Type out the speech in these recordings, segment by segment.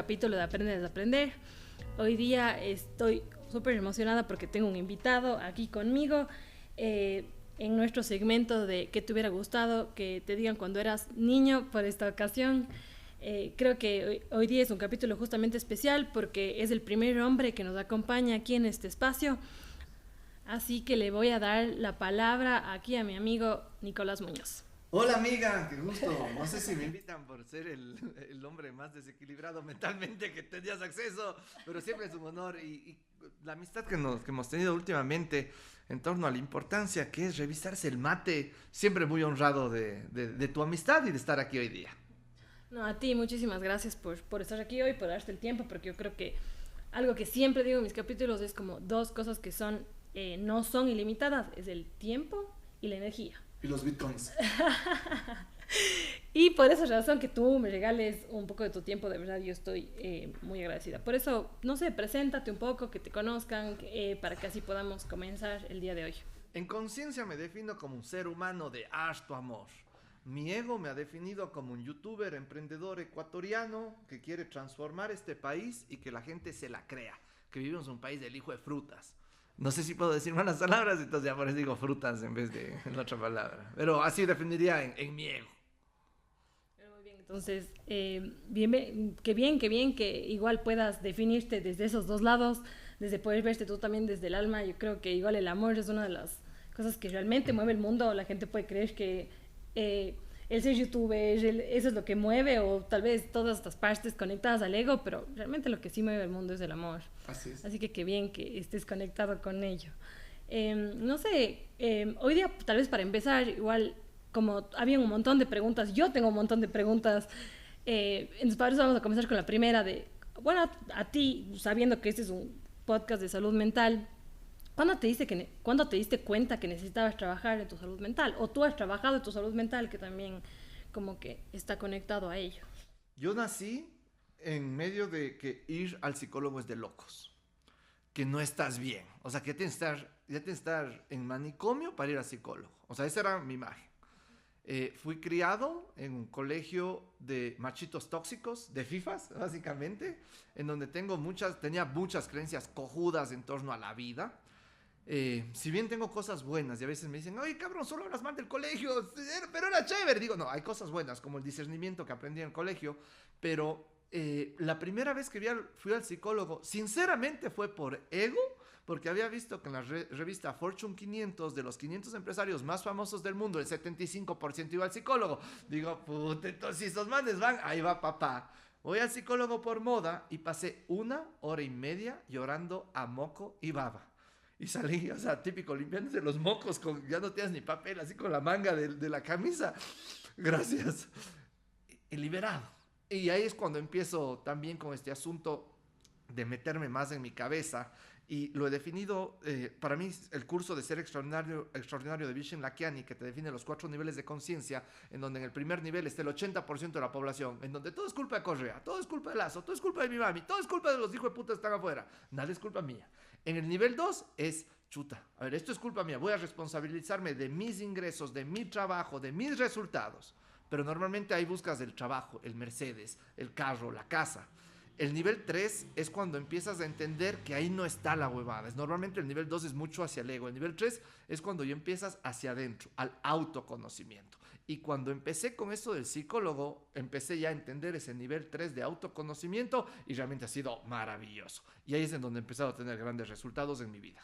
capítulo de Aprende a Desaprender. Hoy día estoy súper emocionada porque tengo un invitado aquí conmigo en nuestro segmento de ¿qué te hubiera gustado que te digan cuando eras niño? Por esta ocasión creo que hoy día es un capítulo justamente especial porque es el primer hombre que nos acompaña aquí en este espacio. Así que le voy a dar la palabra aquí a mi amigo Nicolás Muñoz. Hola amiga, qué gusto. No sé si me invitan por ser el hombre más desequilibrado mentalmente que tenías acceso, pero siempre es un honor y la amistad que hemos tenido últimamente en torno a la importancia que es revisarse el mate, siempre muy honrado de tu amistad y de estar aquí hoy día. No, a ti muchísimas gracias por estar aquí hoy, por darte el tiempo, porque yo creo que algo que siempre digo en mis capítulos es como dos cosas que no son ilimitadas, es el tiempo y la energía. Y los bitcoins. Y por esa razón que tú me regales un poco de tu tiempo, de verdad yo estoy muy agradecida. Por eso, no sé, preséntate un poco, que te conozcan, para que así podamos comenzar el día de hoy. En conciencia me defino como un ser humano de harto amor. Mi ego me ha definido como un youtuber, emprendedor ecuatoriano que quiere transformar este país y que la gente se la crea, que vivimos en un país del hijo de frutas. No sé si puedo decir malas palabras, entonces ya por eso digo frutas en vez de la otra palabra. Pero así definiría en mi ego. Muy bien, entonces, qué bien que igual puedas definirte desde esos dos lados, desde poder verte tú también desde el alma. Yo creo que igual el amor es una de las cosas que realmente mueve el mundo. La gente puede creer que el ser youtuber, eso es lo que mueve, o tal vez todas estas partes conectadas al ego, pero realmente lo que sí mueve el mundo es el amor. Así es. Así que qué bien que estés conectado con ello. No sé, hoy día tal vez para empezar, igual como había un montón de preguntas, yo tengo un montón de preguntas, entonces para eso vamos a comenzar con la primera bueno, a ti, sabiendo que este es un podcast de salud mental, ¿cuándo te diste cuenta que necesitabas trabajar en tu salud mental? ¿O tú has trabajado en tu salud mental, que también como que está conectado a ello? Yo nací en medio de que ir al psicólogo es de locos, que no estás bien, o sea, que ya tienes que estar en manicomio para ir al psicólogo, o sea, esa era mi imagen. Fui criado en un colegio de machitos tóxicos, de fifas, básicamente, en donde tenía muchas creencias cojudas en torno a la vida. Si bien tengo cosas buenas y a veces me dicen, oye cabrón, solo hablas mal del colegio, pero era chévere. Digo, no, hay cosas buenas como el discernimiento que aprendí en el colegio, pero la primera vez que fui al psicólogo, sinceramente fue por ego, porque había visto que en la revista Fortune 500, de los 500 empresarios más famosos del mundo, el 75% iba al psicólogo. Digo, puta, entonces si esos manes van, ahí va papá. Voy al psicólogo por moda y pasé 1 hora y media llorando a moco y baba. Y salí, o sea, típico, limpiándose los mocos, ya no tienes ni papel, así con la manga de la camisa. Gracias. Y liberado. Y ahí es cuando empiezo también con este asunto de meterme más en mi cabeza. Y lo he definido, para mí, el curso de Ser Extraordinario de Vishen Lakhiani, que te define los 4 niveles de conciencia, en donde en el primer nivel está el 80% de la población, en donde todo es culpa de Correa, todo es culpa de Lazo, todo es culpa de mi mami, todo es culpa de los hijos de puta que están afuera, nada es culpa mía. En el nivel 2 es, chuta, a ver, esto es culpa mía, voy a responsabilizarme de mis ingresos, de mi trabajo, de mis resultados. Pero normalmente ahí buscas el trabajo, el Mercedes, el carro, la casa. El nivel 3 es cuando empiezas a entender que ahí no está la huevada. Normalmente el nivel 2 es mucho hacia el ego. El nivel 3 es cuando ya empiezas hacia adentro, al autoconocimiento. Y cuando empecé con esto del psicólogo, empecé ya a entender ese nivel 3 de autoconocimiento y realmente ha sido maravilloso. Y ahí es en donde he empezado a tener grandes resultados en mi vida.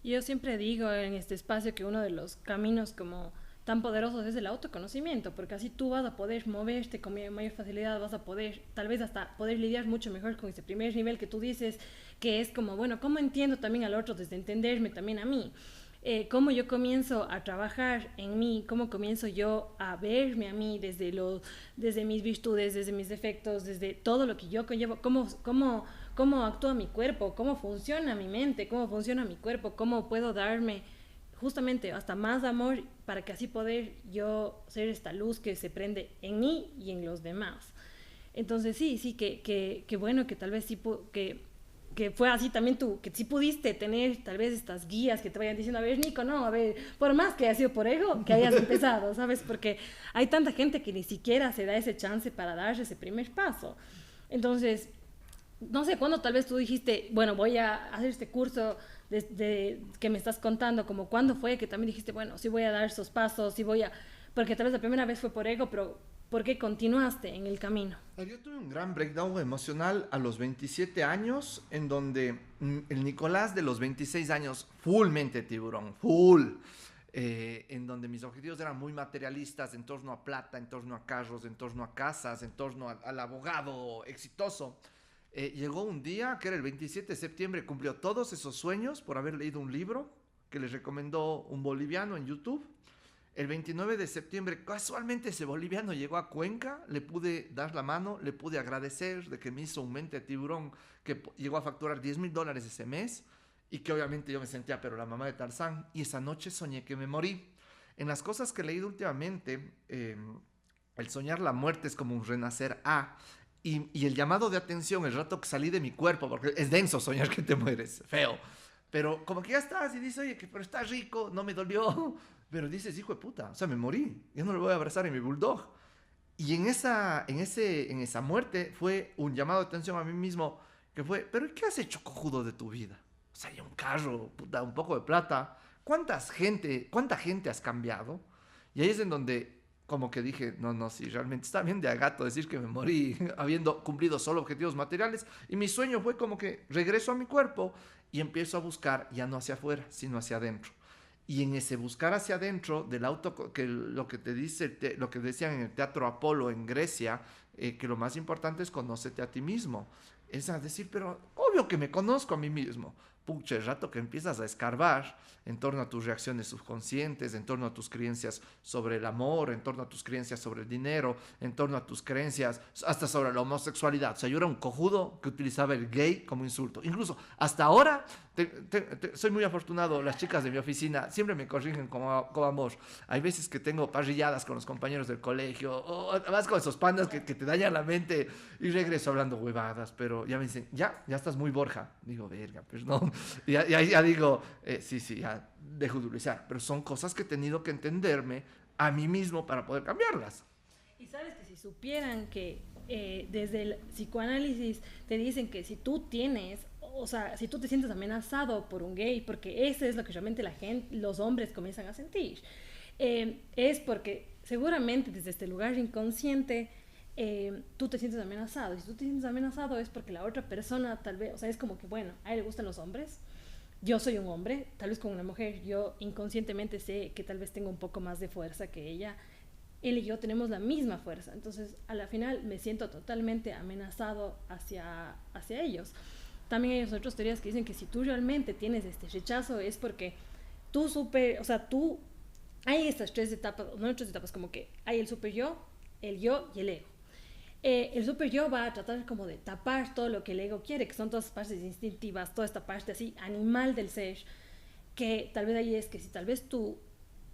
Yo siempre digo en este espacio que uno de los caminos como tan poderosos es el autoconocimiento, porque así tú vas a poder moverte con mayor facilidad, vas a poder, tal vez hasta poder lidiar mucho mejor con ese primer nivel que tú dices, que es como, bueno, ¿cómo entiendo también al otro desde entenderme también a mí? Cómo yo comienzo a trabajar en mí, cómo comienzo yo a verme a mí desde mis virtudes, desde mis defectos, desde todo lo que yo conllevo, cómo actúa mi cuerpo, cómo funciona mi mente, cómo funciona mi cuerpo, cómo puedo darme justamente hasta más amor para que así poder yo ser esta luz que se prende en mí y en los demás. Entonces sí, que bueno que tal vez sí que fue así también tú, que sí pudiste tener tal vez estas guías que te vayan diciendo, a ver, Nico, no, a ver, por más que haya sido por ego, que hayas empezado, ¿sabes? Porque hay tanta gente que ni siquiera se da ese chance para darse ese primer paso. Entonces, no sé cuándo tal vez tú dijiste, bueno, voy a hacer este curso que me estás contando, como cuándo fue que también dijiste, bueno, sí voy a dar esos pasos, sí voy a... Porque tal vez la primera vez fue por ego, pero ¿por qué continuaste en el camino? Yo tuve un gran breakdown emocional a los 27 años, en donde el Nicolás de los 26 años, full mente tiburón, full, en donde mis objetivos eran muy materialistas, en torno a plata, en torno a carros, en torno a casas, en torno al abogado exitoso. Llegó un día, que era el 27 de septiembre, cumplió todos esos sueños por haber leído un libro que les recomendó un boliviano en YouTube. El 29 de septiembre, casualmente ese boliviano llegó a Cuenca, le pude dar la mano, le pude agradecer de que me hizo un mente de tiburón que llegó a facturar $10,000 ese mes y que obviamente yo me sentía pero la mamá de Tarzán, y esa noche soñé que me morí. En las cosas que he leído últimamente, el soñar la muerte es como un renacer y el llamado de atención, el rato que salí de mi cuerpo, porque es denso soñar que te mueres, feo. Pero como que ya estás y dices, oye, pero está rico, no me dolió. Pero dices, hijo de puta, o sea, me morí. Yo no le voy a abrazar en mi bulldog. Y en esa muerte fue un llamado de atención a mí mismo, que fue, pero ¿qué has hecho, cojudo, de tu vida? O sea, hay un carro, puta, un poco de plata. ¿Cuánta gente has cambiado? Y ahí es en donde como que dije, no, no, sí, realmente está bien de a gato decir que me morí habiendo cumplido solo objetivos materiales. Y mi sueño fue como que regreso a mi cuerpo y empiezo a buscar ya no hacia afuera, sino hacia adentro. Y en ese buscar hacia adentro del auto, que lo que te dice, lo que decían en el Teatro Apolo en Grecia, que lo más importante es conócete a ti mismo. Es a decir, pero obvio que me conozco a mí mismo. Pucha, el rato que empiezas a escarbar en torno a tus reacciones subconscientes, en torno a tus creencias sobre el amor, en torno a tus creencias sobre el dinero, en torno a tus creencias hasta sobre la homosexualidad. O sea, yo era un cojudo que utilizaba el gay como insulto. Incluso hasta ahora soy muy afortunado, las chicas de mi oficina siempre me corrigen como amor. Hay veces que tengo parrilladas con los compañeros del colegio, o además con esos pandas que te dañan la mente, y regreso hablando huevadas, pero ya me dicen, ya estás muy Borja. Digo, verga, pues no. Y ya digo, sí, ya dejo de utilizar. Pero son cosas que he tenido que entenderme a mí mismo para poder cambiarlas. Y sabes que si supieran que desde el psicoanálisis te dicen que si tú tienes, o sea, si tú te sientes amenazado por un gay, porque eso es lo que realmente la gente, los hombres comienzan a sentir, es porque seguramente desde este lugar inconsciente tú te sientes amenazado. Y si tú te sientes amenazado es porque la otra persona tal vez, o sea, es como que, bueno, a él le gustan los hombres, yo soy un hombre, tal vez con una mujer, yo inconscientemente sé que tal vez tengo un poco más de fuerza que ella, él y yo tenemos la misma fuerza, entonces a la final me siento totalmente amenazado hacia ellos. También hay otras teorías que dicen que si tú realmente tienes este rechazo es porque o sea, hay estas tres etapas, no tres etapas, como que hay el super yo, el yo y el ego. El super yo va a tratar como de tapar todo lo que el ego quiere, que son todas las partes instintivas, toda esta parte así animal del ser, que tal vez ahí es que si tal vez tu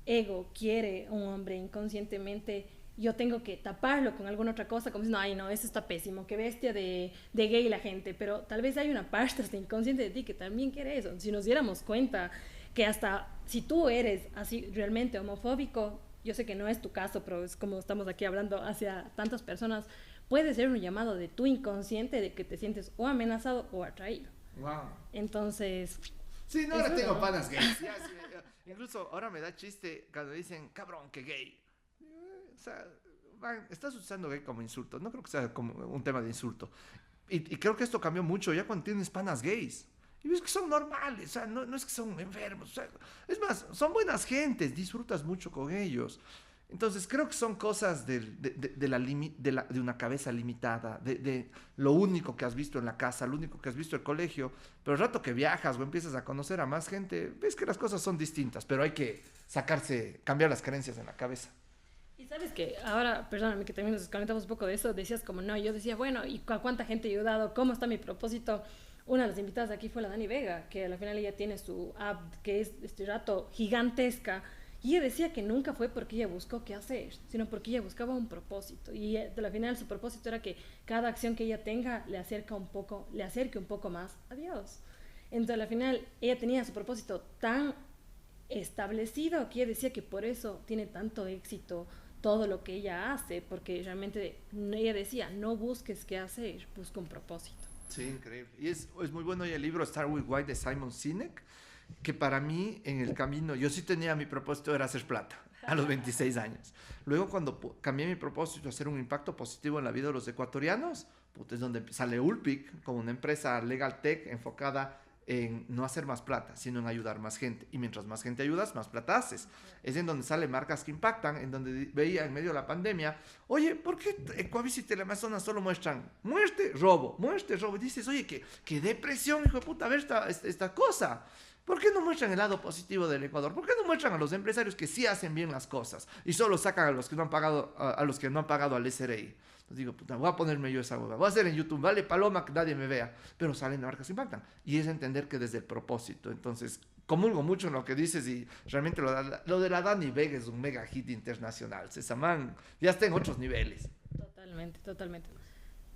ego quiere un hombre inconscientemente, yo tengo que taparlo con alguna otra cosa, como diciendo, ay no, eso está pésimo, qué bestia de gay la gente, pero tal vez hay una parte hasta inconsciente de ti que también quiere eso. Si nos diéramos cuenta que hasta si tú eres así realmente homofóbico, yo sé que no es tu caso, pero es como estamos aquí hablando hacia tantas personas, puede ser un llamado de tu inconsciente de que te sientes o amenazado o atraído. Wow. Entonces... Sí, no, ahora tengo panas gays. Incluso ahora me da chiste cuando dicen, cabrón, que gay. O sea, estás usando gay como insulto. No creo que sea como un tema de insulto. Y creo que esto cambió mucho ya cuando tienes panas gays. Y ves que son normales, o sea, no es que son enfermos. O sea, es más, son buenas gentes, disfrutas mucho con ellos. Entonces creo que son cosas de una cabeza limitada, de lo único que has visto en la casa, lo único que has visto en el colegio, pero el rato que viajas o empiezas a conocer a más gente, ves que las cosas son distintas, pero hay que cambiar las creencias en la cabeza. Y sabes que ahora, perdóname que también nos desconectamos un poco de eso, decías como no, yo decía, bueno, ¿y a cuánta gente he ayudado? ¿Cómo está mi propósito? Una de las invitadas aquí fue la Dani Vega, que al final ella tiene su app, que es este rato gigantesca. Y ella decía que nunca fue porque ella buscó qué hacer, sino porque ella buscaba un propósito. Y al final su propósito era que cada acción que ella tenga le acerque un poco más a Dios. Entonces al final ella tenía su propósito tan establecido que ella decía que por eso tiene tanto éxito, todo lo que ella hace, porque realmente ella decía, no busques qué hacer, busca un propósito. Sí, increíble. Y es muy bueno y el libro Start with Why de Simon Sinek, que para mí en el camino, yo sí tenía mi propósito era hacer plata a los 26 años. Luego cuando cambié mi propósito a hacer un impacto positivo en la vida de los ecuatorianos, es donde sale Ulpic como una empresa legal tech enfocada en no hacer más plata, sino en ayudar más gente. Y mientras más gente ayudas, más plata haces. Es en donde sale Marcas que Impactan, en donde veía en medio de la pandemia, oye, ¿por qué Ecoavisa y Teleamazonas solo muestran muerte, robo, muerte, robo? Y dices, oye, qué depresión, hijo de puta, a ver esta cosa. ¿Por qué no muestran el lado positivo del Ecuador? ¿Por qué no muestran a los empresarios que sí hacen bien las cosas y solo sacan a los que no han pagado, a los que no han pagado al SRI? Entonces digo, puta, voy a ponerme yo esa hueva, voy a hacer en YouTube, vale paloma que nadie me vea, pero salen de Marcas que Impactan. Y es entender que desde el propósito. Entonces, comulgo mucho en lo que dices y realmente lo de la Dani Vega es un mega hit internacional. Cesamán ya está en otros niveles. Totalmente, totalmente.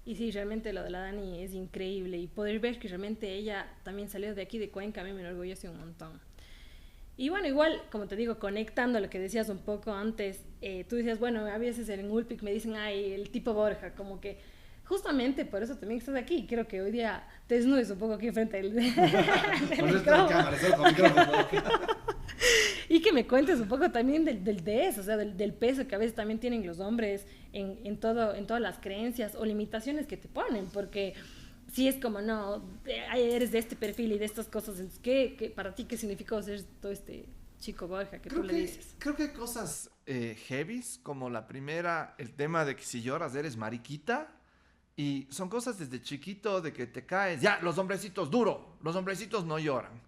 Y sí, realmente lo de la Dani es increíble y poder ver que realmente ella también salió de aquí de Cuenca a mí me enorgullece un montón. Y bueno, igual, como te digo, conectando a lo que decías un poco antes, tú decías, bueno, a veces en Ulpic me dicen, ay, el tipo Borja, como que justamente por eso también estás aquí. Quiero que hoy día te desnudes un poco aquí frente al micrófono. Y que me cuentes un poco también del DS, o sea, del peso que a veces también tienen los hombres en todas las creencias o limitaciones que te ponen, porque si es como, no, eres de este perfil y de estas cosas, entonces, ¿qué para ti qué significó ser todo este chico Borja que tú le dices? Creo que hay cosas heavies, como la primera, el tema de que si lloras eres mariquita, y son cosas desde chiquito de que te caes, ya, los hombrecitos duro, los hombrecitos no lloran.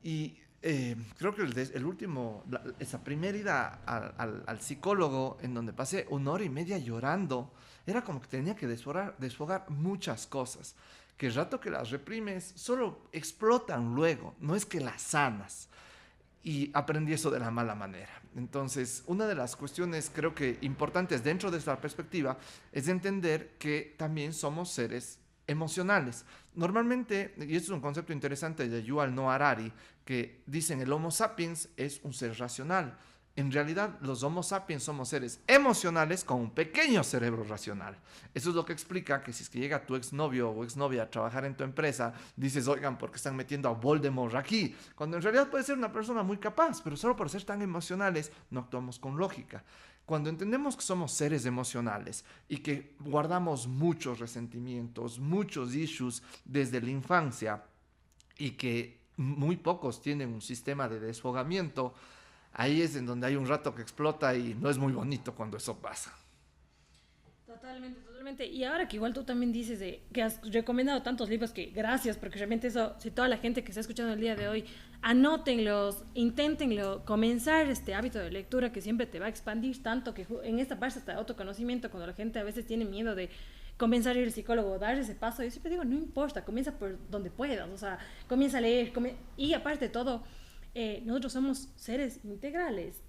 Y creo que el último, esa primera ida al psicólogo en donde pasé 1 hora y media llorando, era como que tenía que desfogar muchas cosas, que el rato que las reprimes solo explotan luego, no es que las sanas. Y aprendí eso de la mala manera. Entonces, una de las cuestiones creo que importantes dentro de esta perspectiva es entender que también somos seres emocionales. Normalmente, y esto es un concepto interesante de Yuval Noah Harari, que dicen el Homo sapiens es un ser racional. En realidad, los Homo sapiens somos seres emocionales con un pequeño cerebro racional. Eso es lo que explica que si es que llega tu exnovio o exnovia a trabajar en tu empresa, dices, oigan, ¿por qué están metiendo a Voldemort aquí? Cuando en realidad puede ser una persona muy capaz, pero solo por ser tan emocionales no actuamos con lógica. Cuando entendemos que somos seres emocionales y que guardamos muchos resentimientos, muchos issues desde la infancia y que muy pocos tienen un sistema de desfogamiento, ahí es en donde hay un rato que explota y no es muy bonito cuando eso pasa. Totalmente, totalmente. Y ahora que igual tú también dices que has recomendado tantos libros, que gracias, porque realmente eso, si toda la gente que está escuchando el día de hoy, anótenlos, inténtenlo, comenzar este hábito de lectura que siempre te va a expandir tanto, que en esta parte está autoconocimiento, cuando la gente a veces tiene miedo de comenzar a ir al psicólogo, dar ese paso, yo siempre digo, no importa, comienza por donde puedas, o sea, comienza a leer, y aparte de todo, nosotros somos seres integrales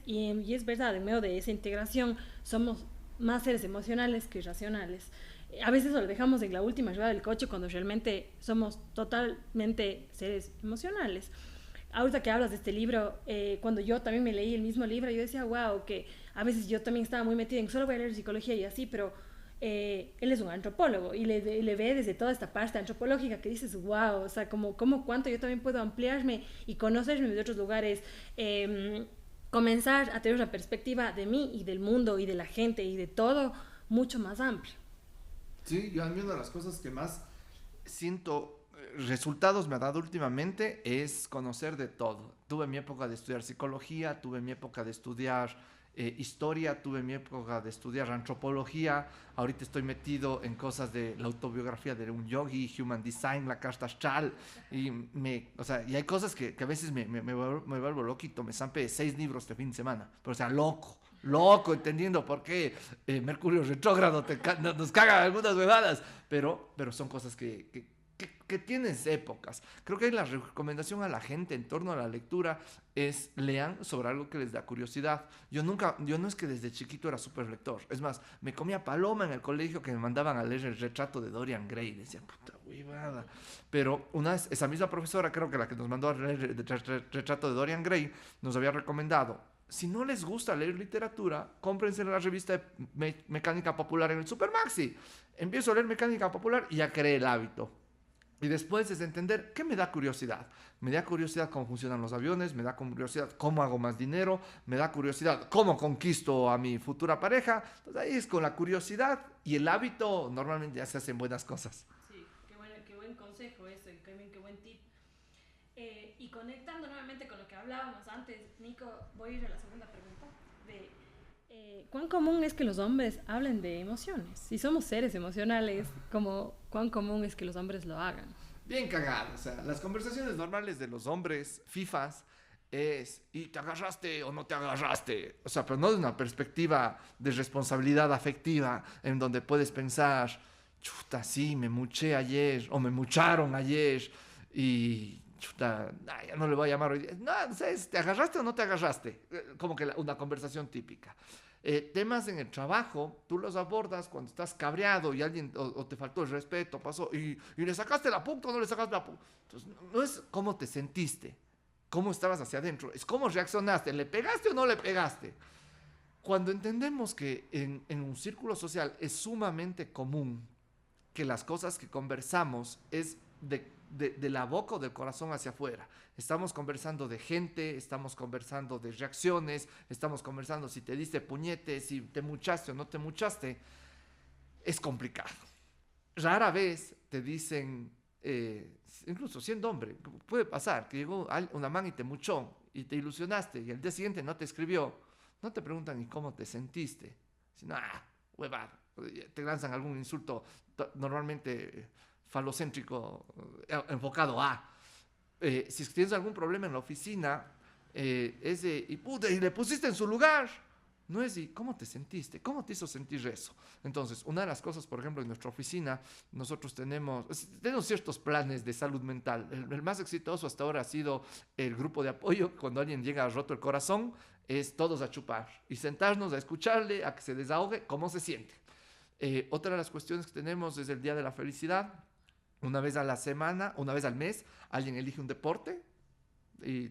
y es verdad, en medio de esa integración somos más seres emocionales que racionales. A veces lo dejamos en la última rueda del coche cuando realmente somos totalmente seres emocionales. Ahorita que hablas de este libro, cuando yo también me leí el mismo libro, yo decía, wow, que a veces yo también estaba muy metida en solo voy a leer psicología y así, pero él es un antropólogo y le ve desde toda esta parte antropológica que dices, wow, o sea, como cuánto yo también puedo ampliarme y conocerme de otros lugares, comenzar a tener una perspectiva de mí y del mundo y de la gente y de todo mucho más amplia. Sí, yo a mí una de las cosas que más siento resultados me ha dado últimamente es conocer de todo. Tuve mi época de estudiar psicología, tuve mi época de estudiar historia, tuve mi época de estudiar antropología, ahorita estoy metido en cosas de la autobiografía de un yogi, human design, la carta astral, y hay cosas que a veces me vuelvo loquito, me zampe 6 libros de fin de semana, pero o sea, loco, entendiendo por qué Mercurio retrógrado nos caga algunas huevadas, pero son cosas que tienes épocas. Creo que la recomendación a la gente en torno a la lectura es lean sobre algo que les da curiosidad. Yo no es que desde chiquito era súper lector. Es más, me comía paloma en el colegio que me mandaban a leer el retrato de Dorian Gray. Decía, puta huevada. Pero una vez, esa misma profesora, creo que la que nos mandó a leer el retrato de Dorian Gray, nos había recomendado si no les gusta leer literatura, cómprense la revista de Mecánica Popular en el Supermaxi. Empiezo a leer Mecánica Popular y ya creé el hábito. Y después es entender qué me da curiosidad. Me da curiosidad cómo funcionan los aviones, me da curiosidad cómo hago más dinero, me da curiosidad cómo conquisto a mi futura pareja. Entonces ahí es con la curiosidad y el hábito, normalmente ya se hacen buenas cosas. Sí, qué buen consejo ese, qué buen tip. Y conectando nuevamente con lo que hablábamos antes, Nico, voy a ir a la segunda pregunta. ¿Cuán común es que los hombres hablen de emociones? Si somos seres emocionales, ¿cuán común es que los hombres lo hagan? Bien cagado. O sea, las conversaciones normales de los hombres, FIFAs, es ¿y te agarraste o no te agarraste? O sea, pero no de una perspectiva de responsabilidad afectiva en donde puedes pensar, chuta, sí, me muché ayer o me mucharon ayer y chuta, ya no le voy a llamar hoy día. No, ¿sabes? ¿Te agarraste o no te agarraste? Como que una conversación típica. Temas en el trabajo, tú los abordas cuando estás cabreado y alguien o te faltó el respeto, pasó, y le sacaste la punta o no le sacaste la punta. Entonces, no es cómo te sentiste, cómo estabas hacia adentro, es cómo reaccionaste, ¿le pegaste o no le pegaste? Cuando entendemos que en un círculo social es sumamente común que las cosas que conversamos es de la boca o del corazón hacia afuera. Estamos conversando de gente, estamos conversando de reacciones, estamos conversando si te diste puñete, si te muchaste o no te muchaste. Es complicado. Rara vez te dicen, incluso siendo hombre, puede pasar que llegó una man y te muchó y te ilusionaste y al día siguiente no te escribió. No te preguntan ni cómo te sentiste, sino, huevada. Te lanzan algún insulto normalmente falocéntrico, enfocado a. Si tienes algún problema en la oficina, es de, y le pusiste en su lugar. No es de, ¿cómo te sentiste? ¿Cómo te hizo sentir eso? Entonces, una de las cosas, por ejemplo, en nuestra oficina, nosotros tenemos ciertos planes de salud mental. El más exitoso hasta ahora ha sido el grupo de apoyo. Cuando alguien llega roto el corazón, es todos a chupar y sentarnos a escucharle, a que se desahogue, cómo se siente. Otra de las cuestiones que tenemos es el Día de la Felicidad. Una vez a la semana, una vez al mes, alguien elige un deporte y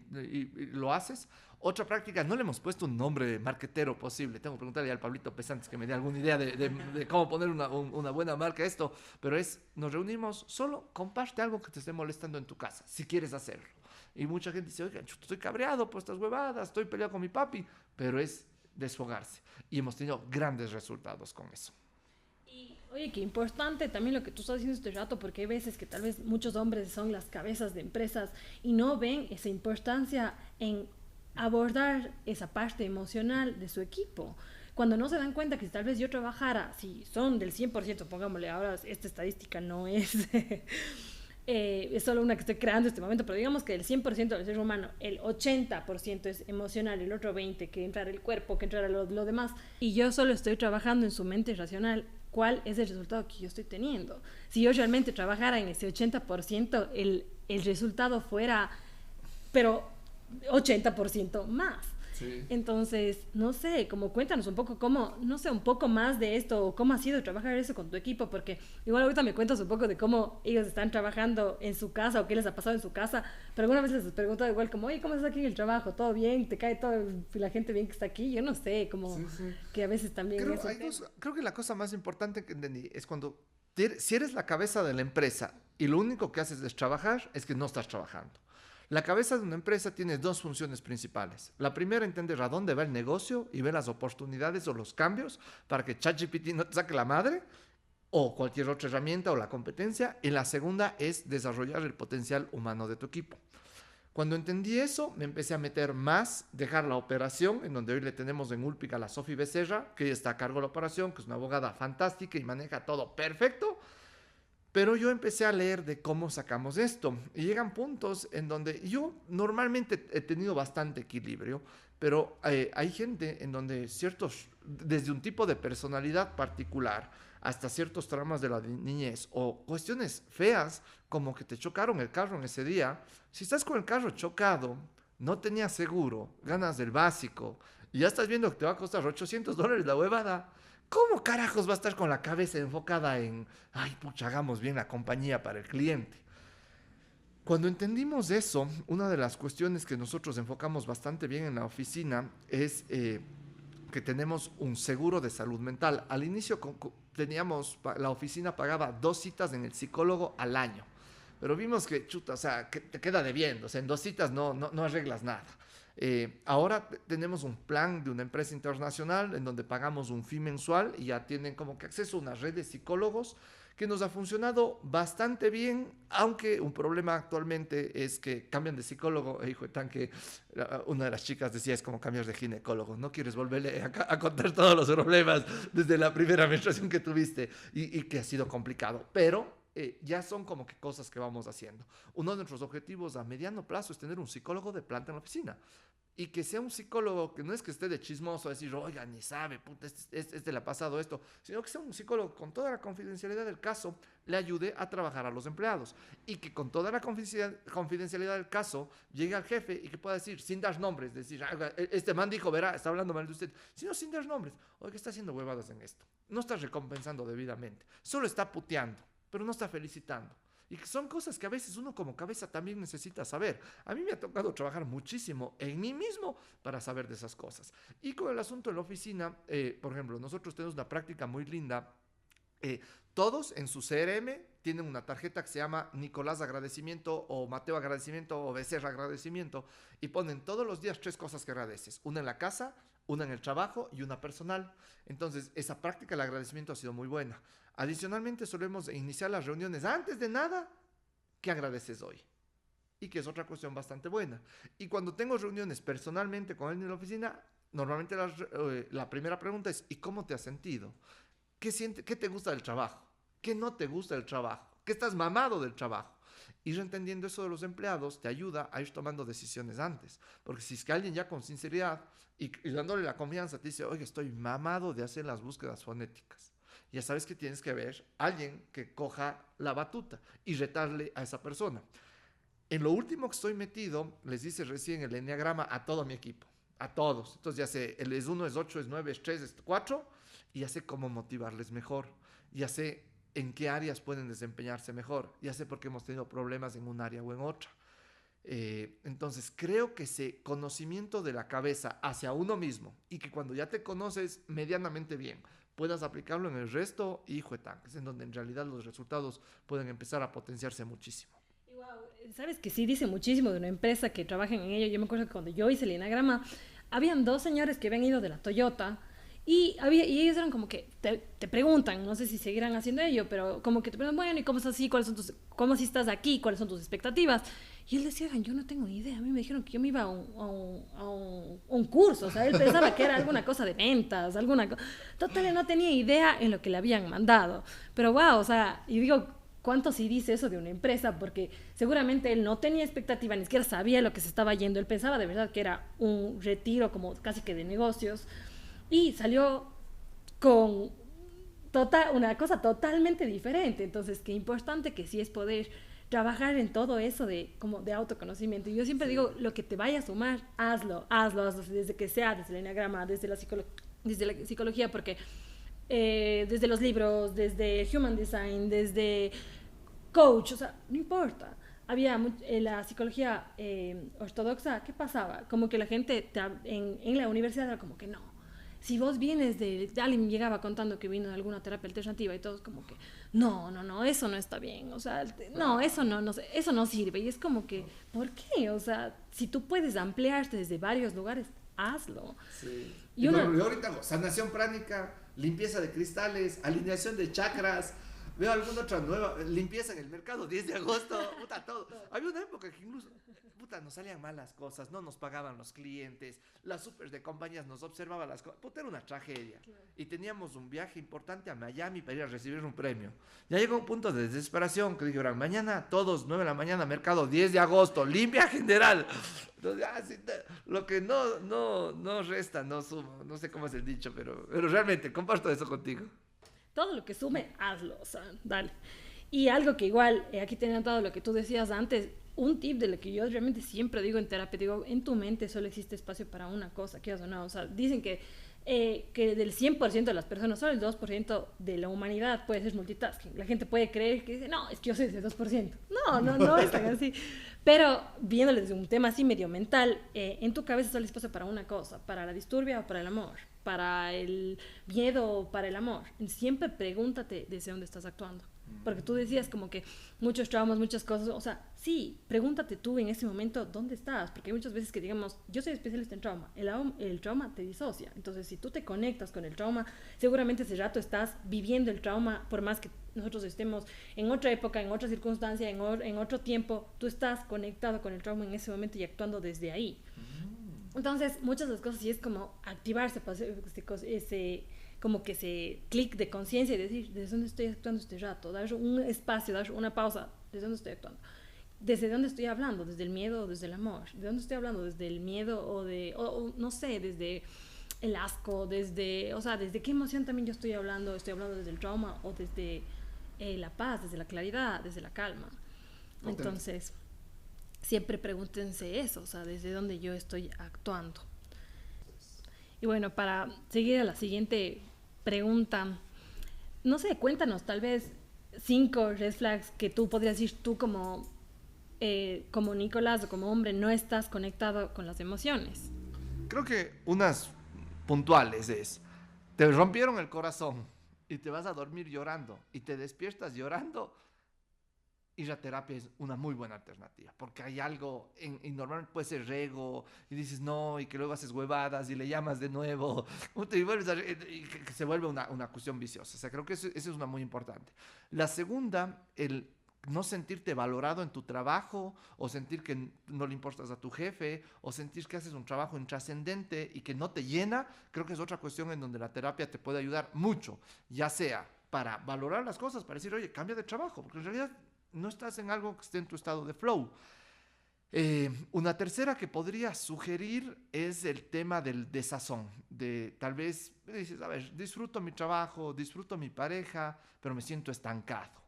lo haces. Otra práctica, no le hemos puesto un nombre marquetero posible. Tengo que preguntarle al Pablito Pesantes que me dé alguna idea de cómo poner una buena marca a esto. Pero nos reunimos, solo comparte algo que te esté molestando en tu casa, si quieres hacerlo. Y mucha gente dice, oiga, estoy cabreado por estas huevadas, estoy peleado con mi papi. Pero es desfogarse. Y hemos tenido grandes resultados con eso. Oye, qué importante también lo que tú estás diciendo este rato, porque hay veces que tal vez muchos hombres son las cabezas de empresas y no ven esa importancia en abordar esa parte emocional de su equipo. Cuando no se dan cuenta que si tal vez yo trabajara, si son del 100%, pongámosle, ahora esta estadística no es, es solo una que estoy creando en este momento, pero digamos que del 100% del ser humano, el 80% es emocional, el otro 20% que entra el cuerpo, que entra lo demás, y yo solo estoy trabajando en su mente racional. ¿Cuál es el resultado que yo estoy teniendo? Si yo realmente trabajara en ese 80%, el resultado fuera, pero 80% más. Sí. Entonces, no sé, como cuéntanos un poco cómo, no sé, un poco más de esto, o cómo ha sido trabajar eso con tu equipo, porque igual ahorita me cuentas un poco de cómo ellos están trabajando en su casa o qué les ha pasado en su casa, pero alguna vez les has preguntado igual como, oye, ¿cómo estás aquí en el trabajo? ¿Todo bien? ¿Te cae toda la gente bien que está aquí? Yo no sé, como sí. Que a veces también... Creo que la cosa más importante que entendí es cuando, si eres la cabeza de la empresa y lo único que haces es trabajar, es que no estás trabajando. La cabeza de una empresa tiene dos funciones principales. La primera, entender a dónde va el negocio y ver las oportunidades o los cambios para que ChatGPT no te saque la madre o cualquier otra herramienta o la competencia. Y la segunda es desarrollar el potencial humano de tu equipo. Cuando entendí eso, me empecé a meter más, dejar la operación, en donde hoy le tenemos en Ulpic a la Sofi Becerra, que está a cargo de la operación, que es una abogada fantástica y maneja todo perfecto. Pero yo empecé a leer de cómo sacamos esto. Y llegan puntos en donde yo normalmente he tenido bastante equilibrio, pero hay gente en donde desde un tipo de personalidad particular hasta ciertos traumas de la niñez o cuestiones feas como que te chocaron el carro en ese día. Si estás con el carro chocado, no tenías seguro, ganas del básico y ya estás viendo que te va a costar $800 la huevada. ¿Cómo carajos va a estar con la cabeza enfocada en, ay, pucha, hagamos bien la compañía para el cliente? Cuando entendimos eso, una de las cuestiones que nosotros enfocamos bastante bien en la oficina es que tenemos un seguro de salud mental. Al inicio la oficina pagaba 2 citas en el psicólogo al año, pero vimos que, chuta, o sea, que te queda debiendo, o sea, en 2 citas no arreglas nada. Ahora tenemos un plan de una empresa internacional en donde pagamos un fee mensual y ya tienen como que acceso a una red de psicólogos que nos ha funcionado bastante bien, aunque un problema actualmente es que cambian de psicólogo. Hijo de tanque, una de las chicas decía, es como cambiar de ginecólogo, no quieres volverle a contar todos los problemas desde la primera menstruación que tuviste y que ha sido complicado, pero ya son como que cosas que vamos haciendo. Uno de nuestros objetivos a mediano plazo es tener un psicólogo de planta en la oficina. Y que sea un psicólogo que no es que esté de chismoso, decir, oiga, ni sabe, puta, este le ha pasado esto, sino que sea un psicólogo con toda la confidencialidad del caso, le ayude a trabajar a los empleados. Y que con toda la confidencialidad del caso llegue al jefe y que pueda decir, sin dar nombres, decir, este man dijo, verá, está hablando mal de usted, sino sin dar nombres, oiga, está haciendo huevadas en esto, no está recompensando debidamente, solo está puteando, pero no está felicitando. Y son cosas que a veces uno como cabeza también necesita saber. A mí me ha tocado trabajar muchísimo en mí mismo para saber de esas cosas. Y con el asunto de la oficina, por ejemplo, nosotros tenemos una práctica muy linda. Todos en su CRM tienen una tarjeta que se llama Nicolás Agradecimiento o Mateo Agradecimiento o Becerra Agradecimiento y ponen todos los días 3 cosas que agradeces. Una en la casa, una en el trabajo y una personal. Entonces, esa práctica del agradecimiento ha sido muy buena. Adicionalmente, solemos iniciar las reuniones antes de nada, ¿qué agradeces hoy? Y que es otra cuestión bastante buena. Y cuando tengo reuniones personalmente con alguien en la oficina, normalmente la primera pregunta es, ¿y cómo te has sentido? ¿Qué te gusta del trabajo? ¿Qué no te gusta del trabajo? ¿Qué estás mamado del trabajo? Ir entendiendo eso de los empleados te ayuda a ir tomando decisiones antes. Porque si es que alguien ya con sinceridad y dándole la confianza te dice, oye, estoy mamado de hacer las búsquedas fonéticas. Ya sabes que tienes que ver a alguien que coja la batuta y retarle a esa persona. En lo último que estoy metido, les dice recién el enneagrama a todo mi equipo, a todos. Entonces ya sé, el es 1, es 8, es 9, es 3, es 4, y ya sé cómo motivarles mejor. Ya sé en qué áreas pueden desempeñarse mejor. Ya sé por qué hemos tenido problemas en un área o en otra. Entonces creo que ese conocimiento de la cabeza hacia uno mismo y que cuando ya te conoces medianamente bien, puedas aplicarlo en el resto, hijo de tanques, en donde en realidad los resultados pueden empezar a potenciarse muchísimo. Sabes que sí dice muchísimo de una empresa que trabaja en ello. Yo me acuerdo que cuando yo hice el enagrama, habían 2 señores que habían ido de la Toyota y ellos eran como que te preguntan, no sé si seguirán haciendo ello, pero como que te preguntan, bueno, ¿y cómo estás así? ¿Cómo si estás aquí? ¿Cuáles son tus expectativas? Y él decía, yo no tengo ni idea. A mí me dijeron que yo me iba a un curso. O sea, él pensaba que era alguna cosa de ventas, Total, no tenía idea en lo que le habían mandado. Pero wow, o sea, y digo, ¿cuánto sí dice eso de una empresa? Porque seguramente él no tenía expectativa, ni siquiera sabía lo que se estaba yendo. Él pensaba de verdad que era un retiro como casi que de negocios. Y salió con una cosa totalmente diferente. Entonces, qué importante que sí es poder trabajar en todo eso como de autoconocimiento. Y yo siempre digo, lo que te vaya a sumar, hazlo, desde que sea, desde el enneagrama, desde la psicología, porque desde los libros, desde Human Design, desde coach, o sea, no importa. Había la psicología ortodoxa, ¿qué pasaba? Como que la gente en la universidad era como que no. Si vos vienes alguien llegaba contando que vino de alguna terapia alternativa y todos como que no, eso no está bien, o sea, no, eso eso no sirve. Y es como que, ¿por qué? O sea, si tú puedes ampliarte desde varios lugares, hazlo. Sí. Y ahorita sanación pránica, limpieza de cristales, alineación de chakras. Veo alguna otra nueva, limpieza en el mercado, 10 de agosto, puta, todo. Había una época que incluso, puta, nos salían mal las cosas, no nos pagaban los clientes, las supers de compañías nos observaban las cosas, puta, era una tragedia. Claro. Y teníamos un viaje importante a Miami para ir a recibir un premio. Ya llegó un punto de desesperación que dijeron, mañana todos, 9 de la mañana, mercado, 10 de agosto, limpia general. Entonces, lo que no resta, no suma, no sé cómo es el dicho, pero realmente comparto eso contigo. Todo lo que sume, hazlo, o sea, dale. Y algo que igual, aquí te he notado lo que tú decías antes, un tip de lo que yo realmente siempre digo en terapia, digo, en tu mente solo existe espacio para una cosa, ¿qué o no? O sea, dicen que que del 100% de las personas, solo el 2% de la humanidad puede ser multitasking. La gente puede creer que dice, no, es que yo soy ese 2%. No, no, no es tan así. Pero viéndole desde un tema así medio mental, en tu cabeza solo es espacio para una cosa, para la disturbia o para el amor, para el miedo o para el amor. Siempre pregúntate desde dónde estás actuando. Porque tú decías como que muchos traumas, muchas cosas, o sea, sí, pregúntate tú en ese momento dónde estás, porque hay muchas veces que digamos, yo soy especialista en trauma, el trauma te disocia, entonces si tú te conectas con el trauma, seguramente ese rato estás viviendo el trauma, por más que nosotros estemos en otra época, en otra circunstancia, en otro tiempo, tú estás conectado con el trauma en ese momento y actuando desde ahí. Entonces, muchas de las cosas sí es como activarse, ese como que ese clic de conciencia y decir, ¿desde dónde estoy actuando este rato? Dar un espacio, dar una pausa, ¿desde dónde estoy actuando? ¿Desde dónde estoy hablando? ¿Desde el miedo o desde el amor? ¿De dónde estoy hablando? ¿Desde el miedo o no sé, desde el asco, o sea, desde qué emoción también yo estoy hablando? ¿Estoy hablando desde el trauma o desde la paz, desde la claridad, desde la calma? Okay. Entonces, siempre pregúntense eso, o sea, ¿desde dónde yo estoy actuando? Y bueno, para seguir a la siguiente pregunta, no sé, cuéntanos tal vez 5 red flags que tú podrías decir tú como Nicolás o como hombre no estás conectado con las emociones. Creo que unas puntuales es, te rompieron el corazón y te vas a dormir llorando y te despiertas llorando, ir a terapia es una muy buena alternativa, porque hay algo, y normalmente puede ser rego, y dices no, y que luego haces huevadas, y le llamas de nuevo, y vuelves y que se vuelve una cuestión viciosa. O sea, creo que eso es una muy importante. La segunda, el no sentirte valorado en tu trabajo, o sentir que no le importas a tu jefe, o sentir que haces un trabajo intrascendente y que no te llena, creo que es otra cuestión en donde la terapia te puede ayudar mucho, ya sea para valorar las cosas, para decir, oye, cambia de trabajo, porque en realidad no estás en algo que esté en tu estado de flow. Una tercera que podría sugerir es el tema del desazón, de tal vez dices, a ver, disfruto mi trabajo, disfruto mi pareja, pero me siento estancado.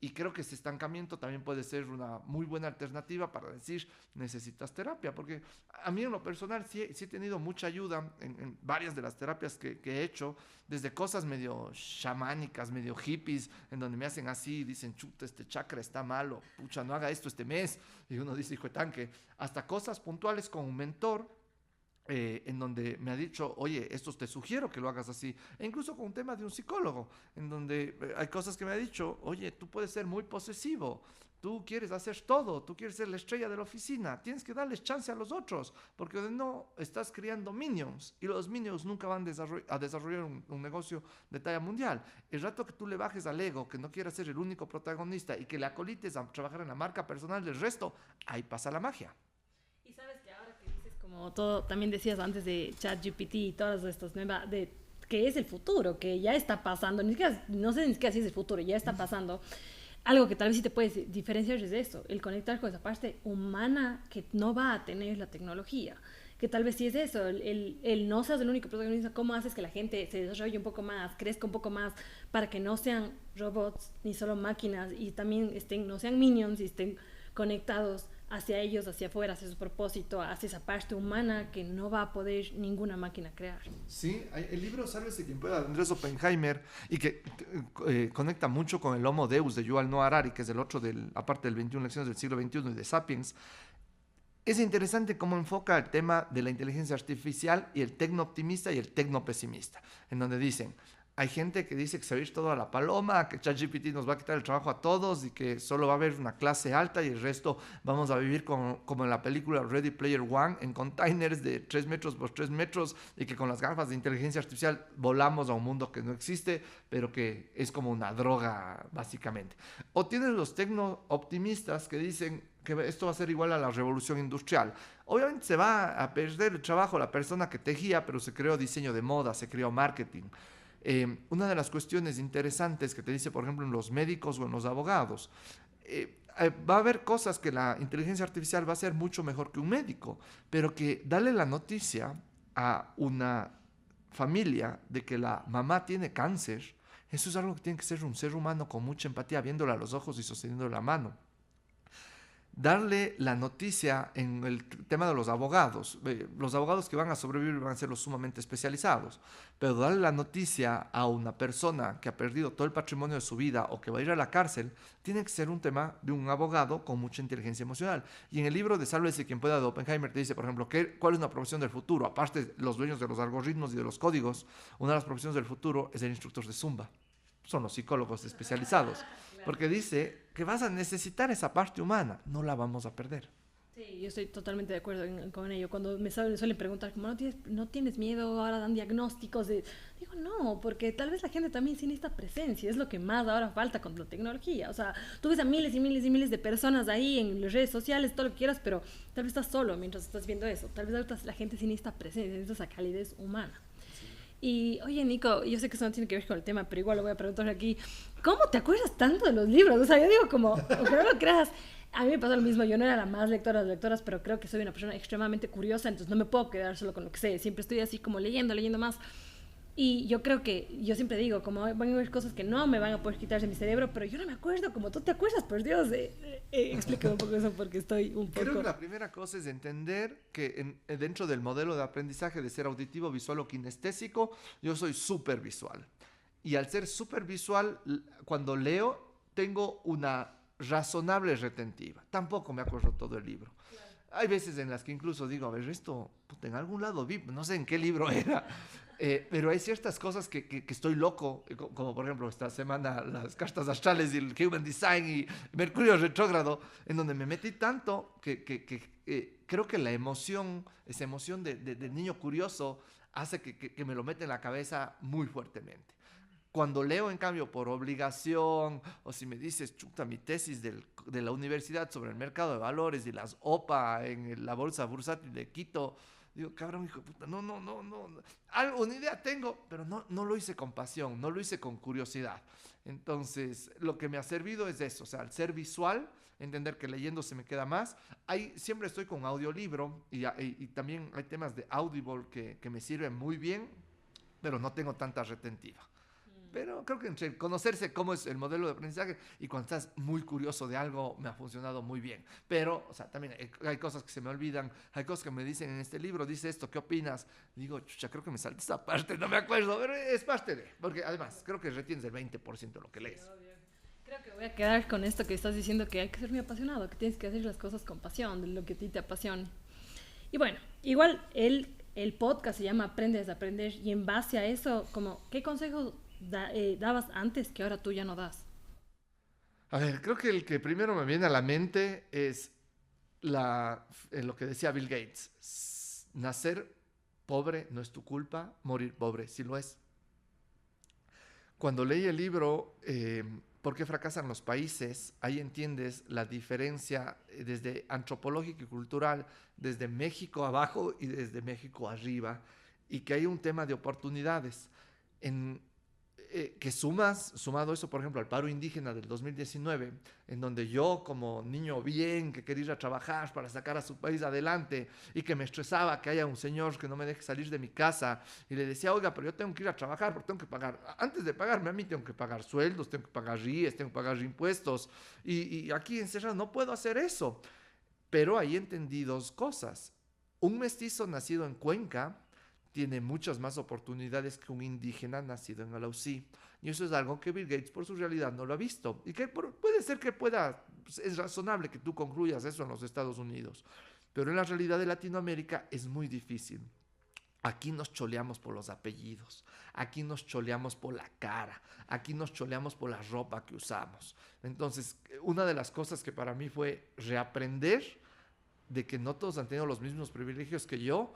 Y creo que ese estancamiento también puede ser una muy buena alternativa para decir, necesitas terapia, porque a mí en lo personal sí he tenido mucha ayuda en varias de las terapias que he hecho, desde cosas medio chamánicas, medio hippies, en donde me hacen así, dicen, chuta, este chakra está malo, pucha, no haga esto este mes, y uno dice, hijo de tanque, hasta cosas puntuales con un mentor, en donde me ha dicho, oye, esto te sugiero que lo hagas así, e incluso con un tema de un psicólogo, en donde hay cosas que me ha dicho, oye, tú puedes ser muy posesivo, tú quieres hacer todo, tú quieres ser la estrella de la oficina, tienes que darles chance a los otros, porque no estás creando minions, y los minions nunca van a desarrollar un negocio de talla mundial. El rato que tú le bajes al ego, que no quieras ser el único protagonista, y que le acolites a trabajar en la marca personal del resto, ahí pasa la magia. Como todo, también decías antes de ChatGPT y todas estas nuevas, de que es el futuro, que ya está pasando, no sé ni siquiera si es el futuro, ya está pasando. Algo que tal vez sí te puedes diferenciar es eso, el conectar con esa parte humana que no va a tener la tecnología, que tal vez sí es eso, el no seas el único protagonista, cómo haces que la gente se desarrolle un poco más, crezca un poco más, para que no sean robots ni solo máquinas y también no sean minions y estén conectados hacia ellos, hacia afuera, hacia su propósito, hacia esa parte humana que no va a poder ninguna máquina crear. Sí, el libro Sálvese quien pueda, de Andrés Oppenheimer, y que conecta mucho con el Homo Deus de Yuval Noah Harari, que es el otro, aparte del 21 Lecciones del siglo XXI y de Sapiens. Es interesante cómo enfoca el tema de la inteligencia artificial y el tecno-optimista y el tecno-pesimista, en donde dicen, hay gente que dice que se va a ir todo a la paloma, que ChatGPT nos va a quitar el trabajo a todos y que solo va a haber una clase alta y el resto vamos a vivir como en la película Ready Player One, en containers de 3 metros por 3 metros y que con las gafas de inteligencia artificial volamos a un mundo que no existe, pero que es como una droga básicamente. O tienes los tecno-optimistas que dicen que esto va a ser igual a la revolución industrial. Obviamente se va a perder el trabajo la persona que tejía, pero se creó diseño de moda, se creó marketing. Una de las cuestiones interesantes que te dice, por ejemplo, en los médicos o en los abogados, va a haber cosas que la inteligencia artificial va a hacer mucho mejor que un médico, pero que darle la noticia a una familia de que la mamá tiene cáncer, eso es algo que tiene que ser un ser humano con mucha empatía, viéndola a los ojos y sosteniendo la mano. darle la noticia en el tema de los abogados. Los abogados que van a sobrevivir van a ser los sumamente especializados, pero darle la noticia a una persona que ha perdido todo el patrimonio de su vida o que va a ir a la cárcel, tiene que ser un tema de un abogado con mucha inteligencia emocional. Y en el libro de Sálvese quien pueda de Oppenheimer te dice, por ejemplo, cuál es una profesión del futuro. Aparte de los dueños de los algoritmos y de los códigos, una de las profesiones del futuro es el instructor de Zumba. Son los psicólogos especializados. Porque dice que vas a necesitar esa parte humana, no la vamos a perder. Sí, yo estoy totalmente de acuerdo con ello. Cuando me suelen preguntar, como no tienes miedo, ahora dan diagnósticos. Digo, no, porque tal vez la gente también tiene esta presencia, es lo que más ahora falta con la tecnología. O sea, tú ves a miles y miles y miles de personas ahí en las redes sociales, todo lo que quieras, pero tal vez estás solo mientras estás viendo eso. Tal vez ahorita la gente tiene esta presencia, tiene esa calidez humana. Y, oye, Nico, yo sé que eso no tiene que ver con el tema, pero igual lo voy a preguntar aquí. ¿Cómo te acuerdas tanto de los libros? O sea, yo digo como, aunque no lo creas, a mí me pasó lo mismo. Yo no era la más lectora de las lectoras, pero creo que soy una persona extremadamente curiosa, entonces no me puedo quedar solo con lo que sé. Siempre estoy así como leyendo más. Y yo creo que, yo siempre digo, como van a haber cosas que no me van a poder quitar de mi cerebro, pero yo no me acuerdo como tú te acuerdas, por Dios. Explícame un poco eso porque estoy un poco... Creo que la primera cosa es entender que dentro del modelo de aprendizaje de ser auditivo, visual o kinestésico, yo soy súper visual. Y al ser súper visual, cuando leo, tengo una razonable retentiva. Tampoco me acuerdo todo el libro. Claro. Hay veces en las que incluso digo, a ver, esto en algún lado vi, no sé en qué libro era. Pero hay ciertas cosas que estoy loco, como por ejemplo esta semana las cartas astrales y el Human Design y Mercurio retrógrado, en donde me metí tanto que creo que la emoción, esa emoción de niño curioso, hace que me lo mete en la cabeza muy fuertemente. Cuando leo, en cambio, por obligación, o si me dices, chuta, mi tesis de la universidad sobre el mercado de valores y las OPA en la bolsa bursátil de Quito, digo, cabrón, hijo de puta, no. Una idea tengo, pero no lo hice con pasión, no lo hice con curiosidad. Entonces, lo que me ha servido es eso, o sea, al ser visual, entender que leyendo se me queda más. Siempre estoy con audiolibro y también hay temas de Audible que me sirven muy bien, pero no tengo tanta retentiva. Pero creo que entre conocerse cómo es el modelo de aprendizaje y cuando estás muy curioso de algo me ha funcionado muy bien. Pero, o sea, también hay cosas que se me olvidan, hay cosas que me dicen en este libro, dice esto, ¿qué opinas? Digo, chucha, creo que me salté esta parte, no me acuerdo, pero es parte de, porque además creo que retienes el 20% de lo que lees. Creo que voy a quedar con esto que estás diciendo, que hay que ser muy apasionado, que tienes que hacer las cosas con pasión, de lo que a ti te apasione. Y bueno, igual el podcast se llama Aprende a Desaprender y en base a eso, como, ¿qué consejos dabas antes que ahora tú ya no das? A ver, creo que el que primero me viene a la mente es lo que decía Bill Gates. Nacer pobre no es tu culpa, morir pobre sí lo es. Cuando leí el libro ¿Por qué fracasan los países? Ahí entiendes la diferencia desde antropológica y cultural, desde México abajo y desde México arriba, y que hay un tema de oportunidades. Que sumado eso, por ejemplo, al paro indígena del 2019, en donde yo como niño bien, que quería ir a trabajar para sacar a su país adelante y que me estresaba que haya un señor que no me deje salir de mi casa y le decía, oiga, pero yo tengo que ir a trabajar porque tengo que pagar, antes de pagarme a mí tengo que pagar sueldos, tengo que pagar RIES, tengo que pagar impuestos y aquí encerrado no puedo hacer eso. Pero ahí entendí dos cosas. Un mestizo nacido en Cuenca tiene muchas más oportunidades que un indígena nacido en Alausí. Y eso es algo que Bill Gates por su realidad no lo ha visto. Y que puede ser que es razonable que tú concluyas eso en los Estados Unidos. Pero en la realidad de Latinoamérica es muy difícil. Aquí nos choleamos por los apellidos, aquí nos choleamos por la cara, aquí nos choleamos por la ropa que usamos. Entonces, una de las cosas que para mí fue reaprender de que no todos han tenido los mismos privilegios que yo.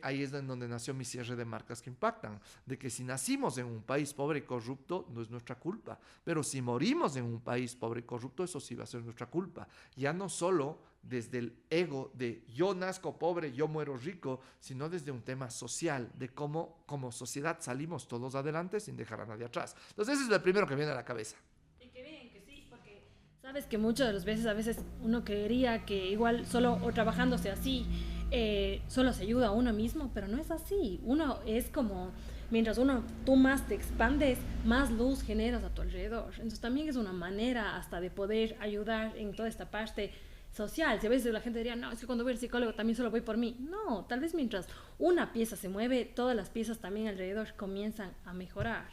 Ahí es donde nació mi cierre de marcas que impactan, de que si nacimos en un país pobre y corrupto no es nuestra culpa, pero si morimos en un país pobre y corrupto eso sí va a ser nuestra culpa, ya no solo desde el ego de yo nazco pobre, yo muero rico, sino desde un tema social, de cómo como sociedad salimos todos adelante sin dejar a nadie atrás. Entonces ese es lo primero que viene a la cabeza. Y qué bien que sí, porque sabes que muchas de las veces a veces uno creería que igual solo o trabajándose así solo se ayuda a uno mismo, pero no es así. Uno es como, mientras tú más te expandes, más luz generas a tu alrededor. Entonces también es una manera hasta de poder ayudar en toda esta parte social. Si a veces la gente diría, no, es que cuando voy al psicólogo también solo voy por mí. No, tal vez mientras una pieza se mueve, todas las piezas también alrededor comienzan a mejorar.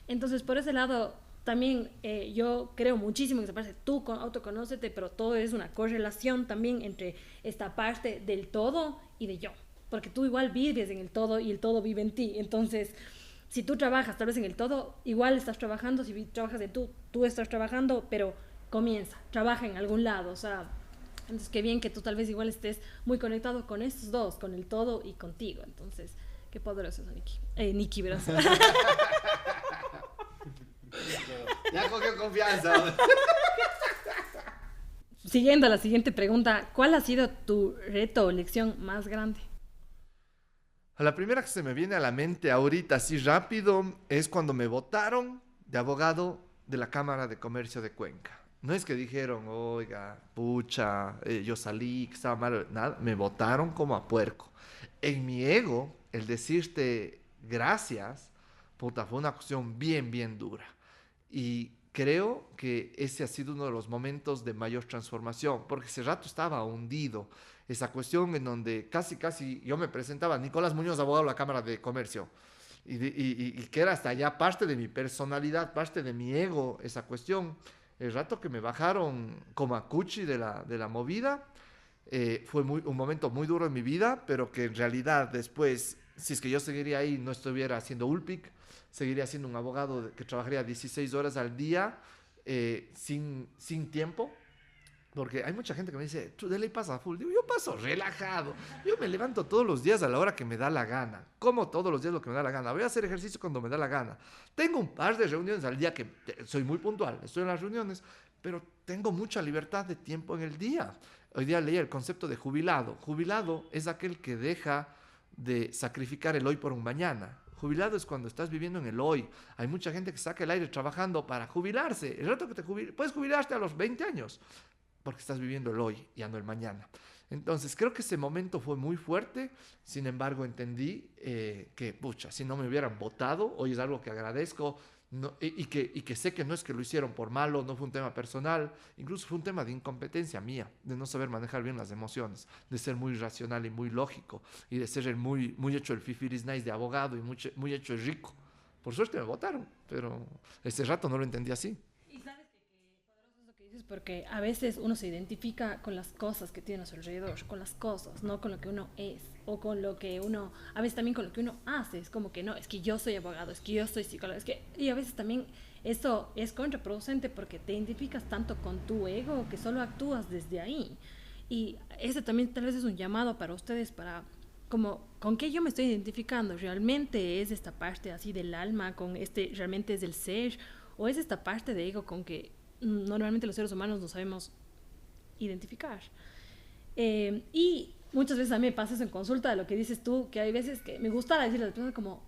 Entonces, por ese lado, también yo creo muchísimo que se parece, tú autoconócete, pero todo es una correlación también entre esta parte del todo y de yo. Porque tú igual vives en el todo y el todo vive en ti. Entonces, si tú trabajas tal vez en el todo, igual estás trabajando, si trabajas en tú estás trabajando, pero comienza, trabaja en algún lado, o sea, entonces qué bien que tú tal vez igual estés muy conectado con estos dos, con el todo y contigo, entonces, qué poderoso es Nikki. Nikki, verás. Ya cogió confianza. Siguiendo a la siguiente pregunta, ¿cuál ha sido tu reto o lección más grande? La primera que se me viene a la mente ahorita, así rápido, es cuando me votaron de abogado de la Cámara de Comercio de Cuenca. No es que dijeron, oiga, pucha, yo salí, que estaba mal, nada, me votaron como a puerco. En mi ego, el decirte gracias, puta, fue una cuestión bien, bien dura. Y creo que ese ha sido uno de los momentos de mayor transformación, porque ese rato estaba hundido. Esa cuestión en donde casi yo me presentaba, Nicolás Muñoz, abogado de la Cámara de Comercio, y que era hasta allá parte de mi personalidad, parte de mi ego, esa cuestión. El rato que me bajaron como a Cuchi de la movida, fue un momento muy duro en mi vida, pero que en realidad después, si es que yo seguiría ahí, no estuviera haciendo ULPIC, seguiría siendo un abogado que trabajaría 16 horas al día, sin tiempo. Porque hay mucha gente que me dice, tú de ley pasa full. Digo, yo paso relajado. Yo me levanto todos los días a la hora que me da la gana. Como todos los días lo que me da la gana. Voy a hacer ejercicio cuando me da la gana. Tengo un par de reuniones al día que soy muy puntual. Estoy en las reuniones, pero tengo mucha libertad de tiempo en el día. Hoy día leí el concepto de jubilado. Jubilado es aquel que deja de sacrificar el hoy por un mañana. Jubilado es cuando estás viviendo en el hoy. Hay mucha gente que saca el aire trabajando para jubilarse. El rato que te puedes jubilarte a los 20 años. Porque estás viviendo el hoy, ya no el mañana. Entonces, creo que ese momento fue muy fuerte. Sin embargo, entendí que, pucha, si no me hubieran votado, hoy es algo que agradezco, no, y que sé que no es que lo hicieron por malo, no fue un tema personal, incluso fue un tema de incompetencia mía, de no saber manejar bien las emociones, de ser muy racional y muy lógico, y de ser muy hecho el fifiris nice de abogado y muy hecho el rico. Por suerte me votaron, pero ese rato no lo entendí así. Porque a veces uno se identifica con las cosas que tiene a su alrededor, con las cosas, no con lo que uno es, o con lo que uno, a veces también con lo que uno hace, es como que no, es que yo soy abogado, es que yo soy psicólogo, es que, y a veces también eso es contraproducente porque te identificas tanto con tu ego que solo actúas desde ahí. Y ese también tal vez es un llamado para ustedes, para como, ¿con qué yo me estoy identificando? ¿Realmente es esta parte así del alma, con este, realmente es del ser, o es esta parte de ego con que normalmente los seres humanos no sabemos identificar? Y muchas veces a mí me pasa eso en consulta, de lo que dices tú, que hay veces que me gusta decirle a las personas como,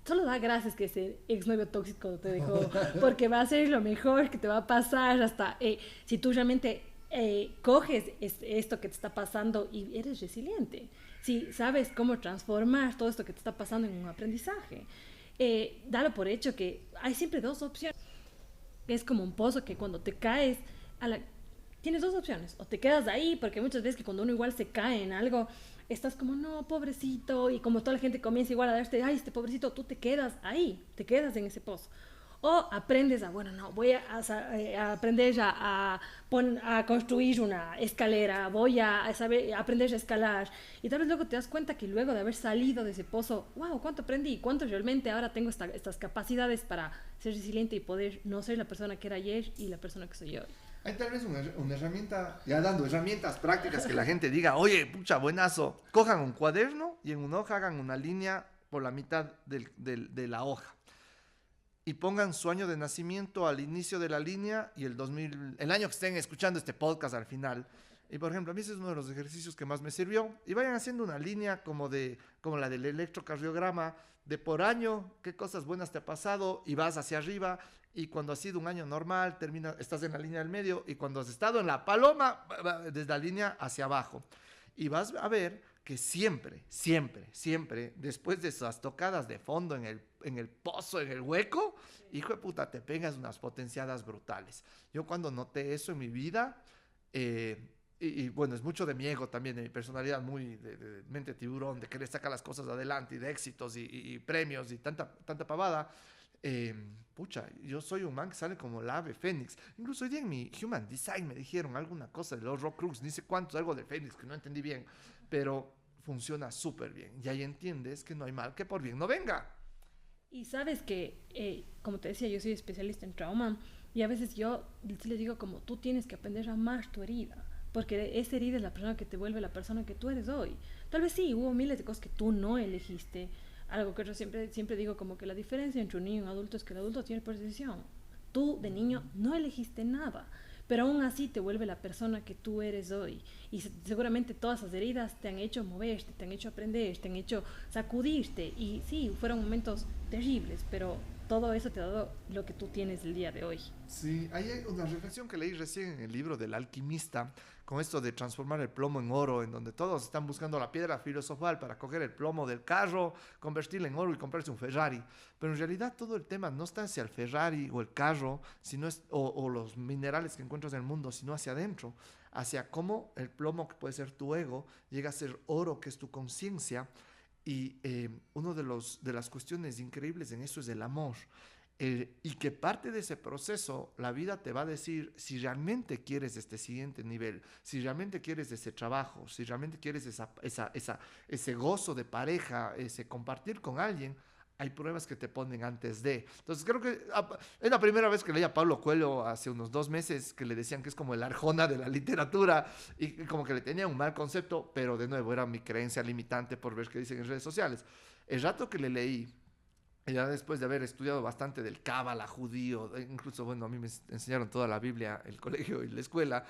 solo da gracias que ese exnovio tóxico te dejó, porque va a ser lo mejor que te va a pasar hasta, si tú realmente coges esto que te está pasando y eres resiliente, si sabes cómo transformar todo esto que te está pasando en un aprendizaje, dalo por hecho que hay siempre dos opciones. Es como un pozo que cuando te caes, tienes dos opciones. O te quedas ahí, porque muchas veces que cuando uno igual se cae en algo, estás como, no, pobrecito, y como toda la gente comienza igual a darte, ay, este pobrecito, tú te quedas ahí, te quedas en ese pozo. O aprendes a, bueno, no, voy a aprender a construir una escalera, voy a saber, a aprender a escalar. Y tal vez luego te das cuenta que luego de haber salido de ese pozo, wow, ¿cuánto aprendí? ¿Cuánto realmente ahora tengo estas capacidades para ser resiliente y poder no ser la persona que era ayer y la persona que soy hoy? Hay tal vez una herramienta, ya dando herramientas prácticas que la gente diga, oye, pucha, buenazo, cojan un cuaderno y en una hoja hagan una línea por la mitad de la hoja. Y pongan su año de nacimiento al inicio de la línea y el año que estén escuchando este podcast al final. Y por ejemplo, a mí ese es uno de los ejercicios que más me sirvió. Y vayan haciendo una línea como la del electrocardiograma, de por año, qué cosas buenas te ha pasado, y vas hacia arriba. Y cuando ha sido un año normal, estás en la línea del medio. Y cuando has estado en la paloma, desde la línea hacia abajo. Y vas a ver que siempre, después de esas tocadas de fondo en el pozo, en el hueco, hijo de puta, te pegas unas potenciadas brutales. Yo cuando noté eso en mi vida, bueno, es mucho de mi ego también, de mi personalidad muy de mente tiburón, de querer sacar las cosas adelante y de éxitos y premios y tanta pavada. Pucha, yo soy un man que sale como el ave fénix. Incluso hoy día en mi Human Design me dijeron alguna cosa de los Horcrux, ni sé cuántos, algo del fénix que no entendí bien, pero funciona súper bien. Y ahí entiendes que no hay mal que por bien no venga. Y sabes que, como te decía, yo soy especialista en trauma y a veces yo sí les digo como tú tienes que aprender a amar tu herida, porque esa herida es la persona que te vuelve la persona que tú eres hoy. Tal vez sí, hubo miles de cosas que tú no elegiste, algo que yo siempre digo como que la diferencia entre un niño y un adulto es que el adulto tiene por decisión. Tú de niño no elegiste nada, pero aún así te vuelve la persona que tú eres hoy. Y seguramente todas esas heridas te han hecho moverte, te han hecho aprender, te han hecho sacudirte. Y sí, fueron momentos terribles, pero todo eso te ha dado lo que tú tienes el día de hoy. Sí, hay una reflexión que leí recién en el libro del alquimista, con esto de transformar el plomo en oro, en donde todos están buscando la piedra filosofal para coger el plomo del carro, convertirlo en oro y comprarse un Ferrari. Pero en realidad todo el tema no está hacia el Ferrari o el carro, o los minerales que encuentras en el mundo, sino hacia adentro, hacia cómo el plomo, que puede ser tu ego, llega a ser oro, que es tu conciencia. Y una de las cuestiones increíbles en eso es el amor. Y que parte de ese proceso, la vida te va a decir si realmente quieres este siguiente nivel, si realmente quieres ese trabajo, si realmente quieres ese gozo de pareja, ese compartir con alguien. Hay pruebas que te ponen antes de. Entonces creo que es la primera vez que leí a Pablo Coelho hace unos 2 meses, que le decían que es como el Arjona de la literatura y como que le tenía un mal concepto, pero de nuevo era mi creencia limitante por ver qué dicen en redes sociales. El rato que le leí, y ya después de haber estudiado bastante del cábala judío, incluso, bueno, a mí me enseñaron toda la Biblia, el colegio y la escuela,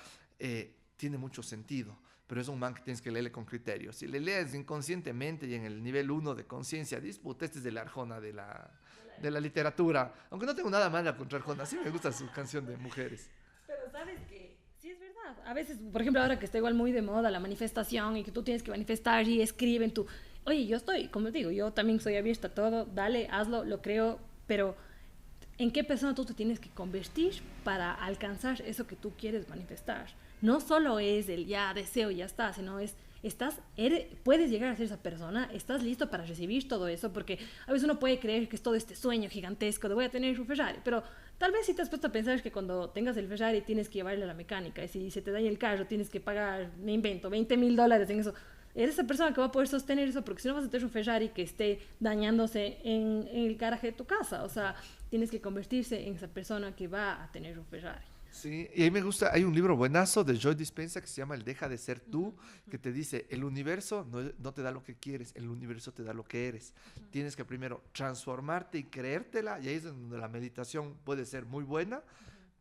tiene mucho sentido. Pero es un man que tienes que leerle con criterio. Si le lees inconscientemente y en el nivel 1 de conciencia, disputa, este es de la Arjona de la literatura. Aunque no tengo nada malo contra Arjona, sí me gusta su canción de mujeres. Pero sabes que sí es verdad. A veces, por ejemplo, ahora que está igual muy de moda la manifestación y que tú tienes que manifestar y escriben tú. Oye, yo estoy, como te digo, yo también soy abierta a todo. Dale, hazlo, lo creo, pero ¿en qué persona tú te tienes que convertir para alcanzar eso que tú quieres manifestar? No solo es el ya deseo y ya está, sino es puedes llegar a ser esa persona, estás listo para recibir todo eso, porque a veces uno puede creer que es todo este sueño gigantesco de voy a tener un Ferrari, pero tal vez si te has puesto a pensar que cuando tengas el Ferrari tienes que llevarle a la mecánica, y si se te daña el carro tienes que pagar, me invento, $20,000 en eso. Eres esa persona que va a poder sostener eso, porque si no vas a tener un Ferrari que esté dañándose en el garaje de tu casa. O sea, tienes que convertirse en esa persona que va a tener un Ferrari. Sí, y a mí me gusta, hay un libro buenazo de Joy Dispenza que se llama El Deja de Ser Tú, que te dice, el universo no te da lo que quieres, el universo te da lo que eres. Tienes que primero transformarte y creértela, y ahí es donde la meditación puede ser muy buena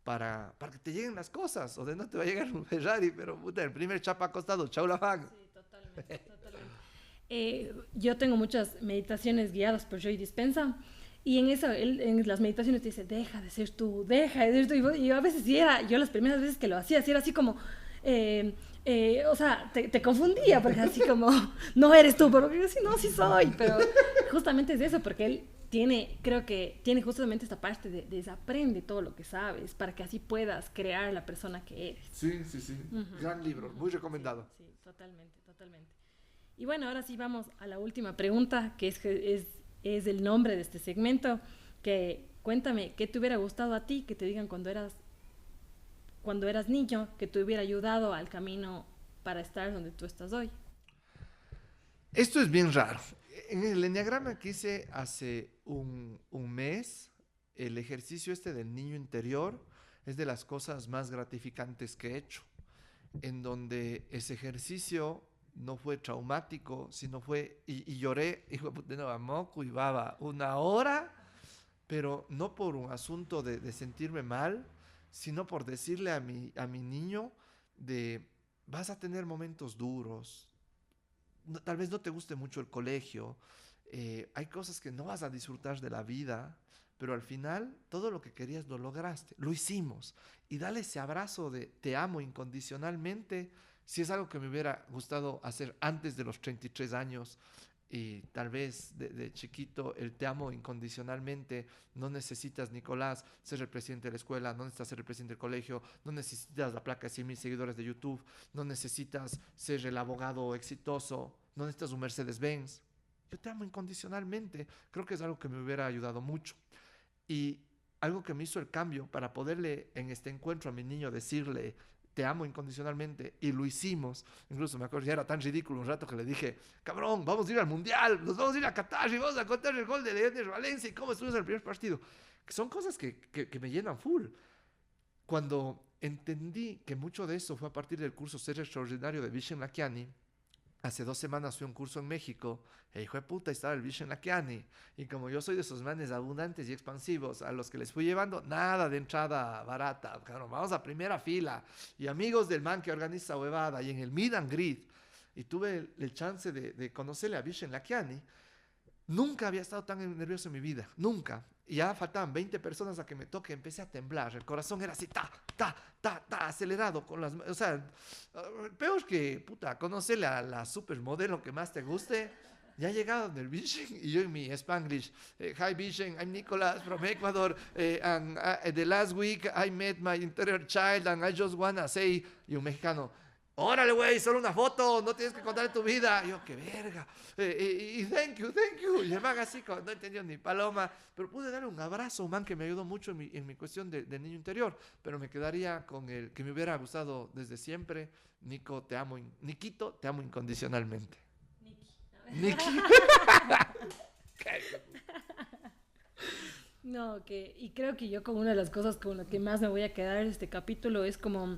para que te lleguen las cosas, o de no te va a llegar un Ferrari, pero puta, el primer chapa acostado, chau la van. Sí, totalmente, totalmente. Yo tengo muchas meditaciones guiadas por Joy Dispenza. Y en eso, en las meditaciones te dice, deja de ser tú, deja de ser tú. Y yo a veces sí era, yo las primeras veces que lo hacía, sí era así como, o sea, te confundía, porque así como, no eres tú, pero yo sí, no, sí soy. Pero justamente es eso, porque él creo que tiene justamente esta parte de desaprende todo lo que sabes, para que así puedas crear la persona que eres. Sí, sí, sí. Gran libro, muy recomendado. Sí, sí, totalmente, totalmente. Y bueno, ahora sí vamos a la última pregunta, que es el nombre de este segmento, que cuéntame, ¿qué te hubiera gustado a ti que te digan cuando eras niño, que te hubiera ayudado al camino para estar donde tú estás hoy? Esto es bien raro. En el enneagrama que hice hace un mes, el ejercicio este del niño interior es de las cosas más gratificantes que he hecho, en donde ese ejercicio no fue traumático, sino fue, y lloré, hijo de puta, a moco y baba, 1 hora, pero no por un asunto de sentirme mal, sino por decirle a mi niño vas a tener momentos duros, tal vez no te guste mucho el colegio, hay cosas que no vas a disfrutar de la vida, pero al final todo lo que querías lo lograste, lo hicimos. Y dale ese abrazo de te amo incondicionalmente. Si es algo que me hubiera gustado hacer antes de los 33 años, y tal vez de chiquito el te amo incondicionalmente, no necesitas, Nicolás, ser el presidente de la escuela, no necesitas ser el presidente del colegio, no necesitas la placa de 100,000 seguidores de YouTube, no necesitas ser el abogado exitoso, no necesitas un Mercedes-Benz. Yo te amo incondicionalmente. Creo que es algo que me hubiera ayudado mucho. Y algo que me hizo el cambio para poderle en este encuentro a mi niño decirle te amo incondicionalmente, y lo hicimos. Incluso me acuerdo, ya era tan ridículo un rato que le dije, cabrón, vamos a ir al Mundial, nos vamos a ir a Qatar y vamos a contar el gol de Leandro Valencia y cómo estuvimos en el primer partido. Que son cosas que me llenan full. Cuando entendí que mucho de eso fue a partir del curso Ser Extraordinario de Vishen Lakhiani, hace 2 semanas fui a un curso en México, e hijo de puta, estaba el Vishen Lakhiani. Y como yo soy de esos manes abundantes y expansivos, a los que les fui llevando, nada de entrada barata, claro, vamos a primera fila. Y amigos del man que organiza huevada, y en el Meet and Greet, y tuve el chance de conocerle a Vishen Lakhiani. Nunca había estado tan nervioso en mi vida, nunca. Y ya faltaban 20 personas a que me toque, empecé a temblar, el corazón era así, acelerado, con las, o sea, peor que, puta, conocerle a la supermodelo que más te guste. Ya he llegado del Vishen y yo en mi Spanglish, hi Vishen, I'm Nicholas from Ecuador, and the last week I met my interior child and I just wanna say, y un mexicano, órale, güey, solo una foto, no tienes que contar tu vida. Y yo, qué verga. Y thank you. Y el man así, no entendió ni paloma. Pero pude darle un abrazo a un man que me ayudó mucho en mi cuestión de niño interior. Pero me quedaría con el que me hubiera gustado desde siempre. Nico, te amo. Niquito, te amo incondicionalmente. Niki. No, y creo que yo como una de las cosas con las que más me voy a quedar en este capítulo es como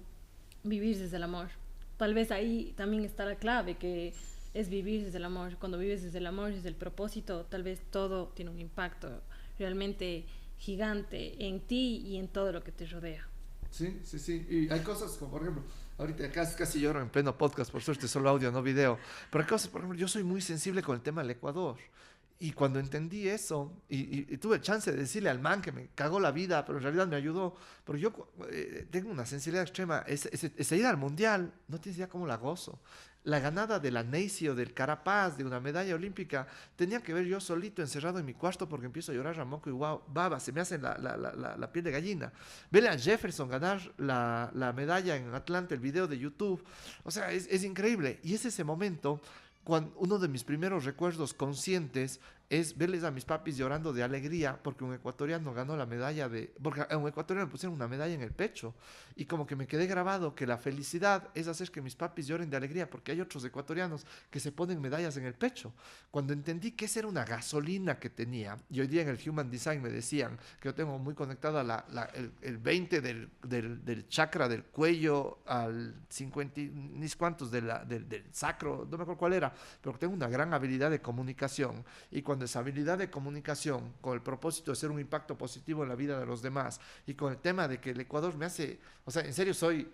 vivir desde el amor. Tal vez ahí también está la clave, que es vivir desde el amor. Cuando vives desde el amor, desde el propósito, tal vez todo tiene un impacto realmente gigante en ti y en todo lo que te rodea. Sí. Y hay cosas como, por ejemplo, ahorita casi lloro en pleno podcast, por suerte solo audio, no video. Pero hay cosas, por ejemplo, yo soy muy sensible con el tema del Ecuador. Y cuando entendí eso, y tuve el chance de decirle al man que me cagó la vida, pero en realidad me ayudó, porque yo tengo una sensibilidad extrema, ese ir al Mundial, no tienes idea cómo la gozo. La ganada de la Neisio, del Carapaz, de una medalla olímpica, tenía que ver yo solito, encerrado en mi cuarto, porque empiezo a llorar a moco y guau, baba, se me hace la piel de gallina. Verle a Jefferson ganar la medalla en Atlanta, el video de YouTube, o sea, es increíble. Y es ese momento cuando uno de mis primeros recuerdos conscientes es verles a mis papis llorando de alegría porque un ecuatoriano ganó la medalla porque a un ecuatoriano le pusieron una medalla en el pecho, y como que me quedé grabado que la felicidad es hacer que mis papis lloren de alegría porque hay otros ecuatorianos que se ponen medallas en el pecho. Cuando entendí que esa era una gasolina que tenía, y hoy día en el Human Design me decían que yo tengo muy conectado el 20 del chakra del cuello al 50 ni cuantos del sacro, no me acuerdo cuál era, pero tengo una gran habilidad de comunicación, y cuando esa habilidad de comunicación con el propósito de ser un impacto positivo en la vida de los demás, y con el tema de que el Ecuador me hace, o sea, en serio soy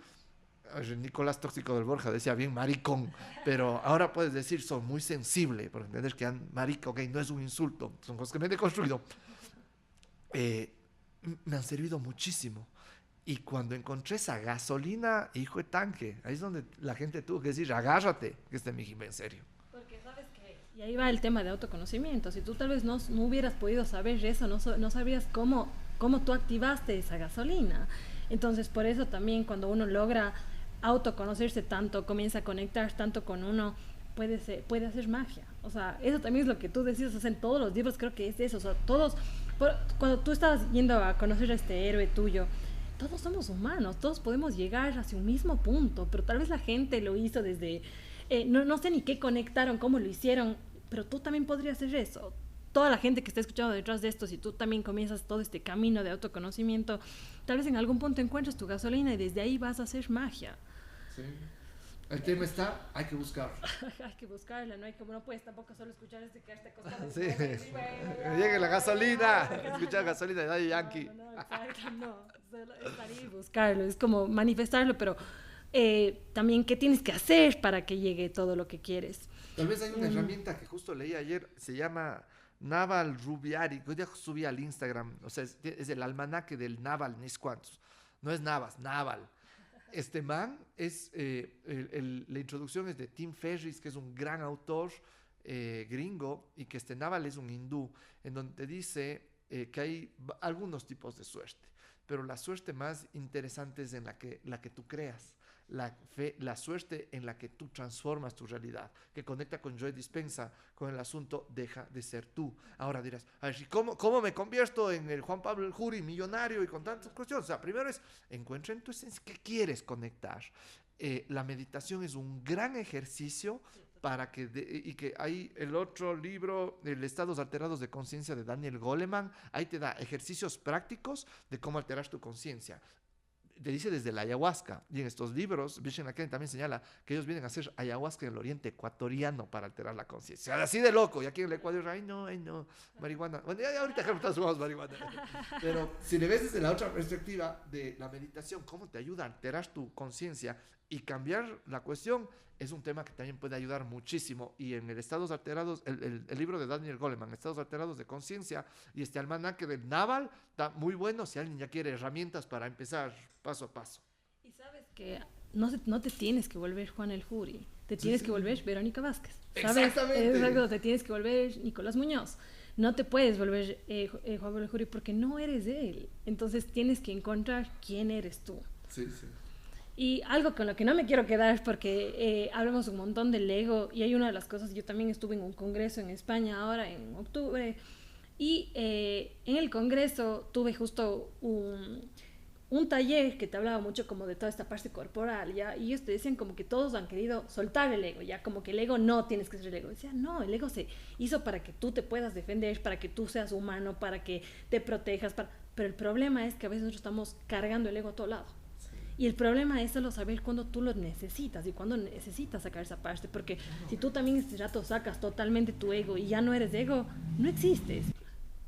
Nicolás Tóxico del Borja, decía bien maricón, pero ahora puedes decir soy muy sensible, por entender que marica, ok, no es un insulto, son cosas que me he deconstruido, me han servido muchísimo. Y cuando encontré esa gasolina, hijo de tanque, ahí es donde la gente tuvo que decir, agárrate, que este mi en serio. Porque sabes que, y ahí va el tema de autoconocimiento, si tú tal vez no hubieras podido saber eso, no sabrías cómo tú activaste esa gasolina. Entonces por eso también cuando uno logra autoconocerse tanto, comienza a conectar tanto con uno, puede hacer magia. O sea, eso también es lo que tú decías, o sea, en todos los libros creo que es eso, o sea, cuando tú estabas yendo a conocer a este héroe tuyo, todos somos humanos, todos podemos llegar hacia un mismo punto, pero tal vez la gente lo hizo desde, no sé ni qué conectaron, cómo lo hicieron, pero tú también podrías hacer eso. Toda la gente que está escuchando detrás de esto, si tú también comienzas todo este camino de autoconocimiento, tal vez en algún punto encuentres tu gasolina y desde ahí vas a hacer magia. Sí. El tema está, hay que buscarlo. Hay que buscarla, no puedes tampoco solo escuchar quedarte acostado. Sí. Llegue la gasolina, escuchar gasolina de Daddy Yankee. No, exacto, no. Solo estar ahí y buscarlo, es como manifestarlo, pero también qué tienes que hacer para que llegue todo lo que quieres. Tal vez hay una herramienta que justo leí ayer, se llama Naval Rubiari, que hoy día subí al Instagram, o sea, es el almanaque del Naval, ni cuantos. No es Navas, Naval. Este man es, la introducción es de Tim Ferriss, que es un gran autor, gringo, y que este Naval es un hindú, en donde dice que hay algunos tipos de suerte, pero la suerte más interesante es en la que tú creas. La suerte en la que tú transformas tu realidad, que conecta con Joe Dispenza, con el asunto deja de ser tú. Ahora dirás, a ver, ¿cómo me convierto en el Juan Pablo el Juri millonario y con tantas cuestiones? O sea, primero es, encuentra en tu esencia qué quieres conectar. La meditación es un gran ejercicio para y que hay el otro libro, el Estados Alterados de Conciencia de Daniel Goleman, ahí te da ejercicios prácticos de cómo alterar tu conciencia. Te dice desde la ayahuasca, y en estos libros Vishen Lakiani también señala que ellos vienen a hacer ayahuasca en el oriente ecuatoriano para alterar la conciencia, así de loco, y aquí en el Ecuador, ay no, marihuana, bueno, ya ahorita estamos jugando marihuana, pero si le ves desde la otra perspectiva de la meditación, cómo te ayuda a alterar tu conciencia y cambiar la cuestión, es un tema que también puede ayudar muchísimo. Y en el Estados Alterados, el libro de Daniel Goleman, Estados Alterados de Conciencia, y este almanaque del Naval, está muy bueno si alguien ya quiere herramientas para empezar paso a paso. Y sabes que no te tienes que volver Juan el Juri, te tienes que volver Verónica Vázquez. ¿Sabes? Exactamente. Exacto, te tienes que volver Nicolás Muñoz. No te puedes volver Juan el Juri porque no eres él. Entonces tienes que encontrar quién eres tú. Sí, sí. Y algo con lo que no me quiero quedar es porque hablamos un montón del ego, y hay una de las cosas, yo también estuve en un congreso en España ahora en octubre, y en el congreso tuve justo un taller que te hablaba mucho como de toda esta parte corporal, ¿ya? Y ellos te decían como que todos han querido soltar el ego, ¿ya? Como que el ego no tienes que ser el ego. Decía, no, el ego se hizo para que tú te puedas defender, para que tú seas humano, para que te protejas, pero el problema es que a veces nosotros estamos cargando el ego a todo lado. Y el problema es solo saber cuándo tú lo necesitas y cuándo necesitas sacar esa parte, porque si tú también este rato sacas totalmente tu ego y ya no eres ego, no existes.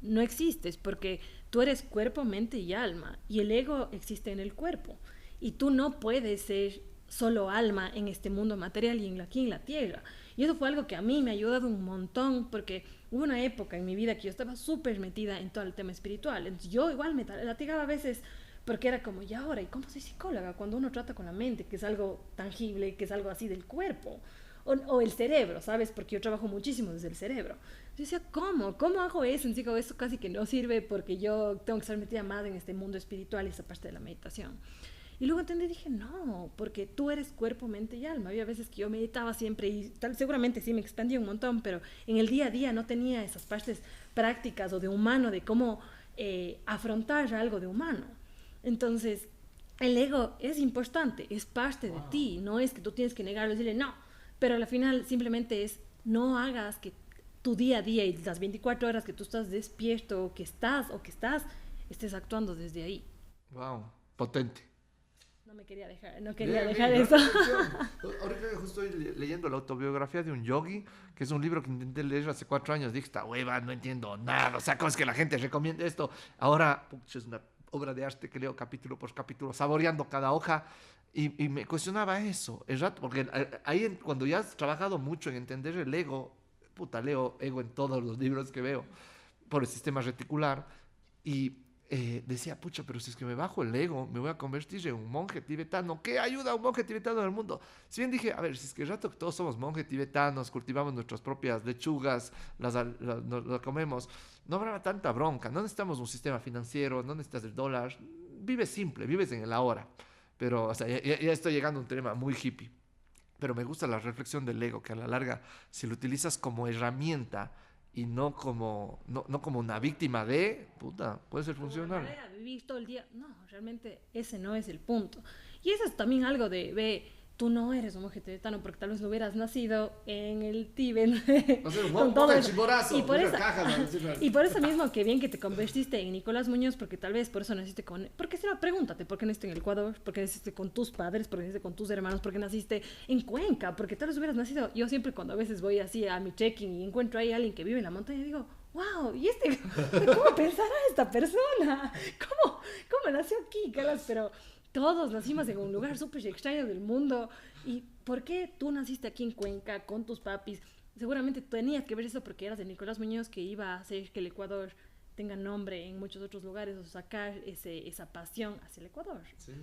No existes porque tú eres cuerpo, mente y alma, y el ego existe en el cuerpo. Y tú no puedes ser solo alma en este mundo material y aquí en la tierra. Y eso fue algo que a mí me ha ayudado un montón, porque hubo una época en mi vida que yo estaba súper metida en todo el tema espiritual. Entonces yo igual me latigaba a veces, porque era como, ¿y ahora? ¿Y cómo soy psicóloga? Cuando uno trata con la mente, que es algo tangible, que es algo así del cuerpo. O el cerebro, ¿sabes? Porque yo trabajo muchísimo desde el cerebro. Yo decía, ¿cómo? ¿Cómo hago eso? Entonces, eso casi que no sirve porque yo tengo que estar metida más en este mundo espiritual y esa parte de la meditación. Y luego entendí y dije, no, porque tú eres cuerpo, mente y alma. Había veces que yo meditaba siempre y seguramente sí me expandía un montón, pero en el día a día no tenía esas partes prácticas o de humano, de cómo afrontar algo de humano. Entonces, el ego es importante, es parte de ti, no es que tú tienes que negarlo y decirle no, pero al final simplemente es no hagas que tu día a día y las 24 horas que tú estás despierto o que estás, estés actuando desde ahí. Wow, potente. No quería dejar eso. Ahorita justo estoy leyendo la autobiografía de un yogi, que es un libro que intenté leer hace 4 años. Dije, esta hueva, no entiendo nada. O sea, ¿cómo es que la gente recomienda esto? Ahora, es una obra de arte que leo capítulo por capítulo, saboreando cada hoja, y me cuestionaba eso, el rato, porque ahí cuando ya has trabajado mucho en entender el ego, leo ego en todos los libros que veo, por el sistema reticular, y decía, pero si es que me bajo el ego, me voy a convertir en un monje tibetano. ¿Qué ayuda a un monje tibetano en el mundo? Si bien dije, a ver, si es que el rato que todos somos monjes tibetanos, cultivamos nuestras propias lechugas, las comemos, no habrá tanta bronca, no necesitamos un sistema financiero, no necesitas el dólar, vives simple, vives en el ahora. Pero, o sea, ya estoy llegando a un tema muy hippie, pero me gusta la reflexión del ego, que a la larga, si lo utilizas como herramienta y no como una víctima de, puede ser funcional. Vivir todo el día, no, realmente ese no es el punto. Y eso es también algo de tú no eres un monje tibetano porque tal vez no hubieras nacido en el Tíbet. O sea, con todo el chimborazo, y por eso mismo que bien que te convertiste en Nicolás Muñoz, porque tal vez por eso naciste porque si no, pregúntate, ¿por qué naciste en el Ecuador? ¿Por qué naciste con tus padres? ¿Por qué naciste con tus hermanos? ¿Por qué naciste en Cuenca? Porque tal vez hubieras nacido, yo siempre cuando a veces voy así a mi trekking y encuentro ahí a alguien que vive en la montaña, digo, wow, ¿y cómo pensará esta persona? ¿Cómo nació aquí, Carlos? Pero todos nacimos en un lugar súper extraño del mundo. ¿Y por qué tú naciste aquí en Cuenca con tus papis? Seguramente tenías que ver eso porque eras de Nicolás Muñoz, que iba a hacer que el Ecuador tenga nombre en muchos otros lugares, o sacar esa pasión hacia el Ecuador. Sí.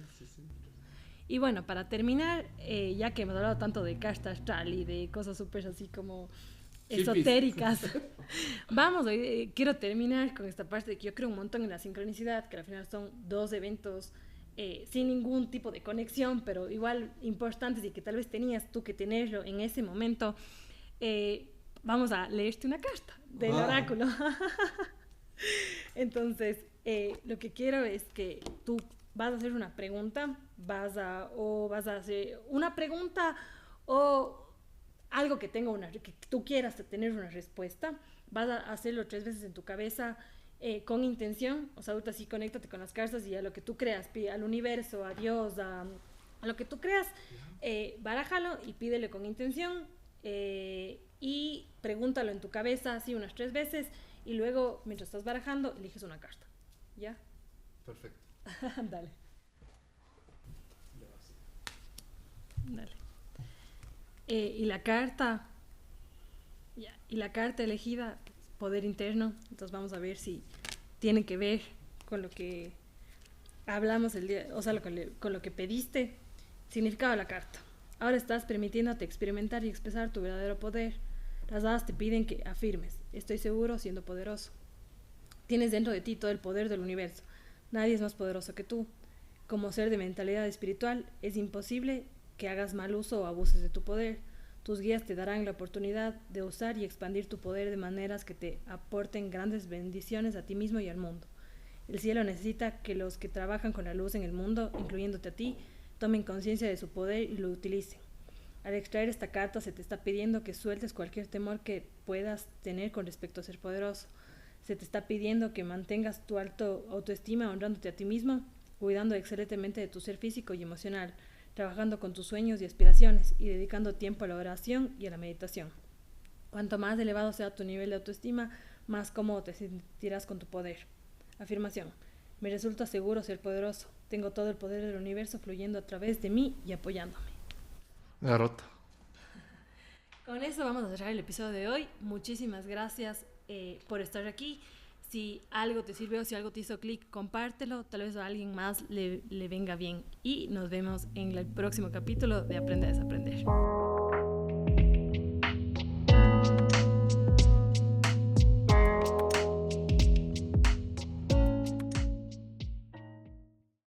Y bueno, para terminar, ya que hemos hablado tanto de casta astral y de cosas súper así como esotéricas. Vamos, quiero terminar con esta parte de que yo creo un montón en la sincronicidad, que al final son dos eventos sin ningún tipo de conexión, pero igual importantes y que tal vez tenías tú que tenerlo en ese momento. Vamos a leerte una carta del oráculo. Entonces, lo que quiero es que tú vas a hacer una pregunta, vas a hacer una pregunta o algo que tenga que tú quieras tener una respuesta, vas a hacerlo 3 veces en tu cabeza con intención, o sea, ahorita sí conéctate con las cartas y a lo que tú creas, pide al universo, a Dios, a lo que tú creas, barájalo y pídele con intención y pregúntalo en tu cabeza así unas 3 veces y luego, mientras estás barajando, eliges una carta, ¿ya? Perfecto. Dale. Dale. Y la carta elegida, poder interno. Entonces vamos a ver si tiene que ver con lo que hablamos el día, o sea, con lo que pediste. Significado de la carta: ahora estás permitiéndote experimentar y expresar tu verdadero poder. Las hadas te piden que afirmes: estoy seguro siendo poderoso. Tienes dentro de ti todo el poder del universo. Nadie es más poderoso que tú. Como ser de mentalidad espiritual, es imposible que hagas mal uso o abuses de tu poder. Tus guías te darán la oportunidad de usar y expandir tu poder de maneras que te aporten grandes bendiciones a ti mismo y al mundo. El cielo necesita que los que trabajan con la luz en el mundo, incluyéndote a ti, tomen conciencia de su poder y lo utilicen. Al extraer esta carta se te está pidiendo que sueltes cualquier temor que puedas tener con respecto a ser poderoso. Se te está pidiendo que mantengas tu alto autoestima honrándote a ti mismo, cuidando excelentemente de tu ser físico y emocional, trabajando con tus sueños y aspiraciones y dedicando tiempo a la oración y a la meditación. Cuanto más elevado sea tu nivel de autoestima, más cómodo te sentirás con tu poder. Afirmación: me resulta seguro ser poderoso. Tengo todo el poder del universo fluyendo a través de mí y apoyándome. Garota. Con eso vamos a cerrar el episodio de hoy. Muchísimas gracias por estar aquí. Si algo te sirvió, si algo te hizo clic, compártelo. Tal vez a alguien más le venga bien. Y nos vemos en el próximo capítulo de Aprende a Desaprender.